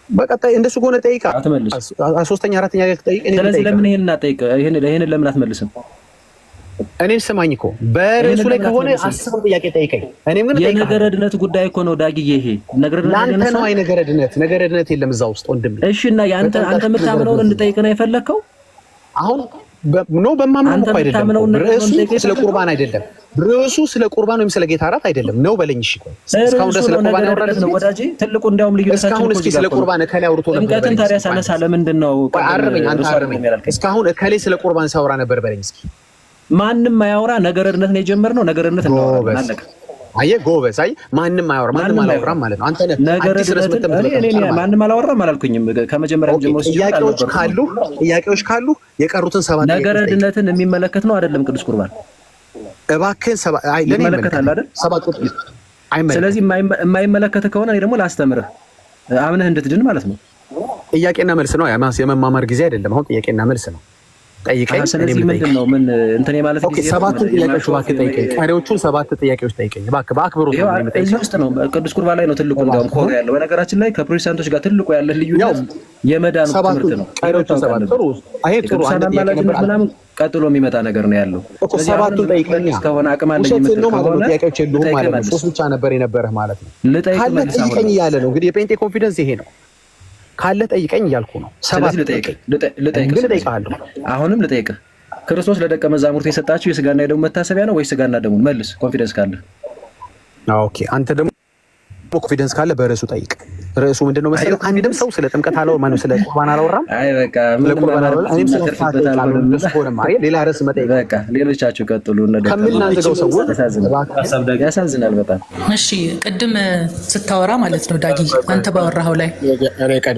በቀጣይ እንደሱ ከሆነ ጠይቃ። አትመልስ። ሶስተኛ አራተኛ ጠይቅ። ስለዚህ ለምን ይሄን አትጠይቅ? ይሄን ለምን አትመልስም? እኔን ስማኝ እኮ በርዕሱ ላይ ከሆነ 10 ጥያቄ ጠይቀኝ። እኔም ግን የነገረ ድነት ጉዳይ እኮ ነው ዳጊዬ። ይሄ ነገረ ድነት ነው። አይ ነገረ ድነት የለም እዛ ውስጥ ወንድሜ። እሺ፣ እና አንተ የምታምነውን እንድጠይቅ ነው የፈለግከው? አሁን በማምነው እኮ አይደለም። ርዕሱ ስለ ቁርባን አይደለም። ርዕሱ ስለ ቁርባን ወይም ስለ ጌታ እራት አይደለም ነው በለኝ። እሺ፣ እስካሁን ድረስ ስለ ቁርባን ያወራን ነው ወዳጄ። ትልቁ እንዲያውም ልዩነታችን እስካሁን እስኪ ስለ ቁርባን እከሌ አውርቶ ነበር። ጥምቀትን ታዲያ ሳነሳ ለምንድን ነው አርመኝ? አንተ አርመኝ። እስካሁን እከሌ ስለ ቁርባን ሲያወራ ነበር በለኝ እስኪ። ማንም አያወራ። ነገርነት ነው የጀመርነው። ነገርነት ነው አለቀ። አየህ ጎበዝ። አይ ማንም አያወራ፣ ማንም አላወራም ማለት ነው። አንተ ነህ ማንም አላወራም አላልኩኝም። ከመጀመሪያው ጀምሮ ጥያቄዎች ካሉ የቀሩትን 7 ነገርነትን የሚመለከት ነው አይደለም? ቅዱስ ቁርባን እባክህን ለኔ ይመለከታል አይደል? 7 ቁጥር። ስለዚህ የማይመለከት ከሆነ እኔ ደግሞ ላስተምርህ አምነህ እንድትድን ማለት ነው። ጥያቄና መልስ ነው። የመማማር ጊዜ አይደለም። አሁን ጥያቄና መልስ ነው። ጠይቀኝ። ስለዚህ ምንድን ነው ምን እንትን ማለት ጊዜ 7 ጥያቄዎች እባክህ ጠይቀኝ። ቀሪዎቹን 7 ጥያቄዎች ጠይቀኝ እባክህ። በአክብሮት ነው የምጠይቀው። እዚህ ውስጥ ነው ቅዱስ ቁርባን ላይ ነው ትልቁ እንደውም ኮር ያለው። በነገራችን ላይ ከፕሮቴስታንቶች ጋር ትልቁ ያለ ልዩነት የመዳን ትምህርት ነው። ቀሪዎቹን 7 ጥሩ። አይ ጥሩ። አንድ ጥያቄ ነበር ምናምን ቀጥሎ የሚመጣ ነገር ነው ያለው። ስለዚህ 7ቱን ጠይቀኝ። እስከሆነ አቅም አለኝ የምትል ከሆነ ጥያቄዎች የሉም ማለት ነው። 3 ብቻ ነበር የነበረህ ማለት ነው። ካለ ጠይቀኝ እያለ ነው እንግዲህ። የጴንጤ ኮንፊደንስ ይሄ ነው። ካለ ጠይቀኝ እያልኩ ነው። 7 ልጠይቅህ። አሁንም ልጠይቅህ። ክርስቶስ ለደቀ መዛሙርቱ የሰጣቸው የስጋና የደሙ መታሰቢያ ነው ወይስ ስጋና ደሙን? መልስ። ኮንፊደንስ ካለ። ኦኬ፣ አንተ ደግሞ ኮንፊደንስ ካለ በርዕሱ ጠይቅ። ርዕሱ ምንድነው መሰለህ? አንድም ሰው ስለ ጥምቀት አላወራም፣ ማነው ስለ ቁርባን አላወራም። አይ በቃ ምንም እኔም ስለ ፍትሐት አላወራም። አይ ሌላ ርዕስ መጠየቅ። በቃ ሌሎቻችሁ ቀጥሉ። ከምናንገው ሰው ያሳዝናል በጣም። እሺ፣ ቅድም ስታወራ ማለት ነው ዳጊ፣ አንተ ባወራኸው ላይ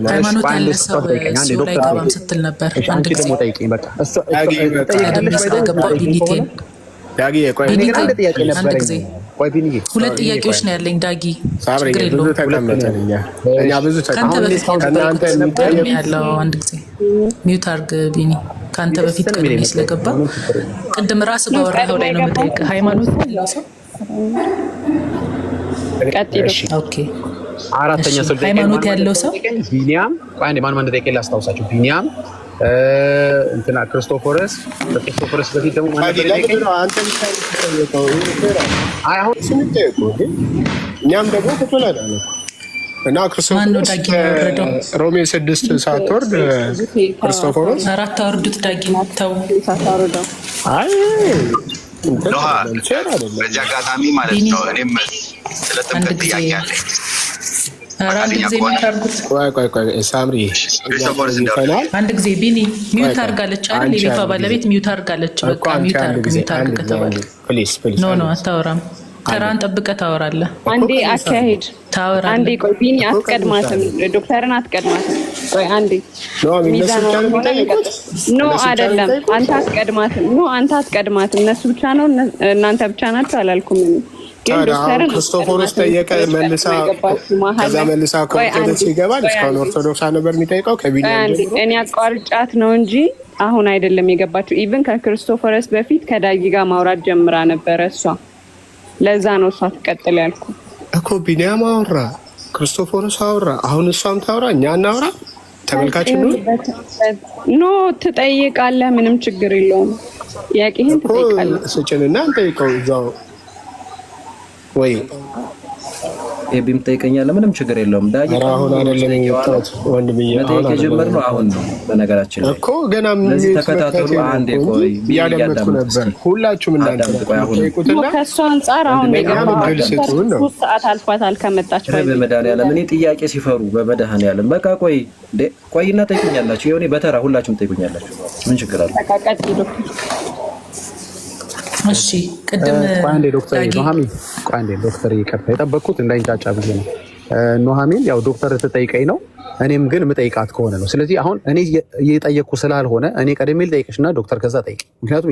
ሃይማኖት ያለ ሰው እሱ ላይ ገባም ስትል ነበር። አንድ ጊዜ ጠይቀኝ። በቃ እሱ ስለገባው ቢኒቴን ዳጊ ቆይ አንድ ጥያቄ ነበረኝ። ቆይ ቢኒ 2 ጥያቄዎች ነው ያለኝ ዳጊ። ችግር የለውም። እኛ ብዙ ተቀምጠን ያለው አንድ ጊዜ ሚውት አድርግ ቢኒ። ከአንተ በፊት ቀድሜ ስለገባ ቅድም ራስህ ባወራኸው ላይ ነው የምጠይቅህ። ሃይማኖት ያለው ሰው ኦኬ፣ አራተኛ ሰው ሃይማኖት ያለው ሰው ቢኒያም። ቆይ አንዴ ማን ጠይቄ ላስታውሳችሁ። ቢኒያም እንትና ክርስቶፎረስ በፊት ደግሞ እኛም ደግሞ ተቶላዳ ነው እና ክርስቶፎረስ ሮሜ 6 ሳትወርድ ክርስቶፎረስ 4 አውርዱት ዳጊ ተው። አይ በዚህ አጋጣሚ ማለት ነው እኔም ስለ ጥምቀት ጥያቄ አለኝ። አንድ ጊዜ ሚውት አድርጉት። ቆይ ሳምሪ አንድ ጊዜ ቢኒ ሚውት አድርጋለች አይደል? የቤቷ ባለቤት ሚውት አድርጋለች። በቃ ሚውት አድርግ ከተባለ ኖ አታወራም። ተራን ጠብቀህ ታወራለህ። አንዴ አካሄድ ታወራለህ። አንዴ ቆይ ቢኒ አትቀድማትም፣ ዶክተርን አትቀድማትም። ቆይ አንዴ ኖ አይደለም፣ አንተ አትቀድማትም። ኖ አንተ አትቀድማትም። እነሱ ብቻ ነው እናንተ ብቻ ናቸው አላልኩም። ክርስቶፎሮስ ጠየቀ፣ መልሳ ከዛ መልሳ ከኦርቶዶክስ ይገባል። እስካሁን ኦርቶዶክስ ነበር የሚጠይቀው። እኔ አቋርጫት ነው እንጂ አሁን አይደለም የገባችው። ኢቭን ከክርስቶፎረስ በፊት ከዳጊ ጋር ማውራት ጀምራ ነበረ እሷ። ለዛ ነው እሷ ትቀጥል ያልኩ እኮ። ቢኒያም አወራ፣ ክርስቶፎሮስ አወራ፣ አሁን እሷም ታውራ፣ እኛ እናውራ። ተመልካች ኖ ትጠይቃለህ፣ ምንም ችግር የለውም። ጥያቄህን ትጠይቃለህ። ስጭንና እንጠይቀው እዛው ወይ ኤቢም ጠይቀኛለህ፣ ምንም ችግር የለውም። ዳጊ አሁን አይደለም የወጣሁት ወንድምዬ፣ አሁን የጀመርነው አሁን ነው። በነገራችን ላይ እኮ ገና ለዚህ ተከታተሉ። አንዴ ቆይ እያደመጥኩ ነበር። ሁላችሁም እናንተ ከእሱ አንጻር አሁን ሶስት ሰዓት አልፏታል ከመጣች። በመድኃኒዓለም እኔ ጥያቄ ሲፈሩ በመድኃኒዓለም በቃ ቆይና ጠይቁኛላችሁ። ይኸው እኔ በተራ ሁላችሁም ጠይቁኛላችሁ። ምን ችግር አለ? እሺ ቅድም አንዴ ዶክተር ኑሐሚን ዶክተር ይቅርታ የጠበቅኩት እንዳይንጫጫ ብዬ ነው። ኑሐሚን ያው ዶክተር ትጠይቀኝ ነው፣ እኔም ግን የምጠይቃት ከሆነ ነው። ስለዚህ አሁን እኔ እየጠየቅኩ ስላልሆነ እኔ ቀደሜ ልጠይቅሽና ዶክተር ከዛ ጠይቅ። ምክንያቱም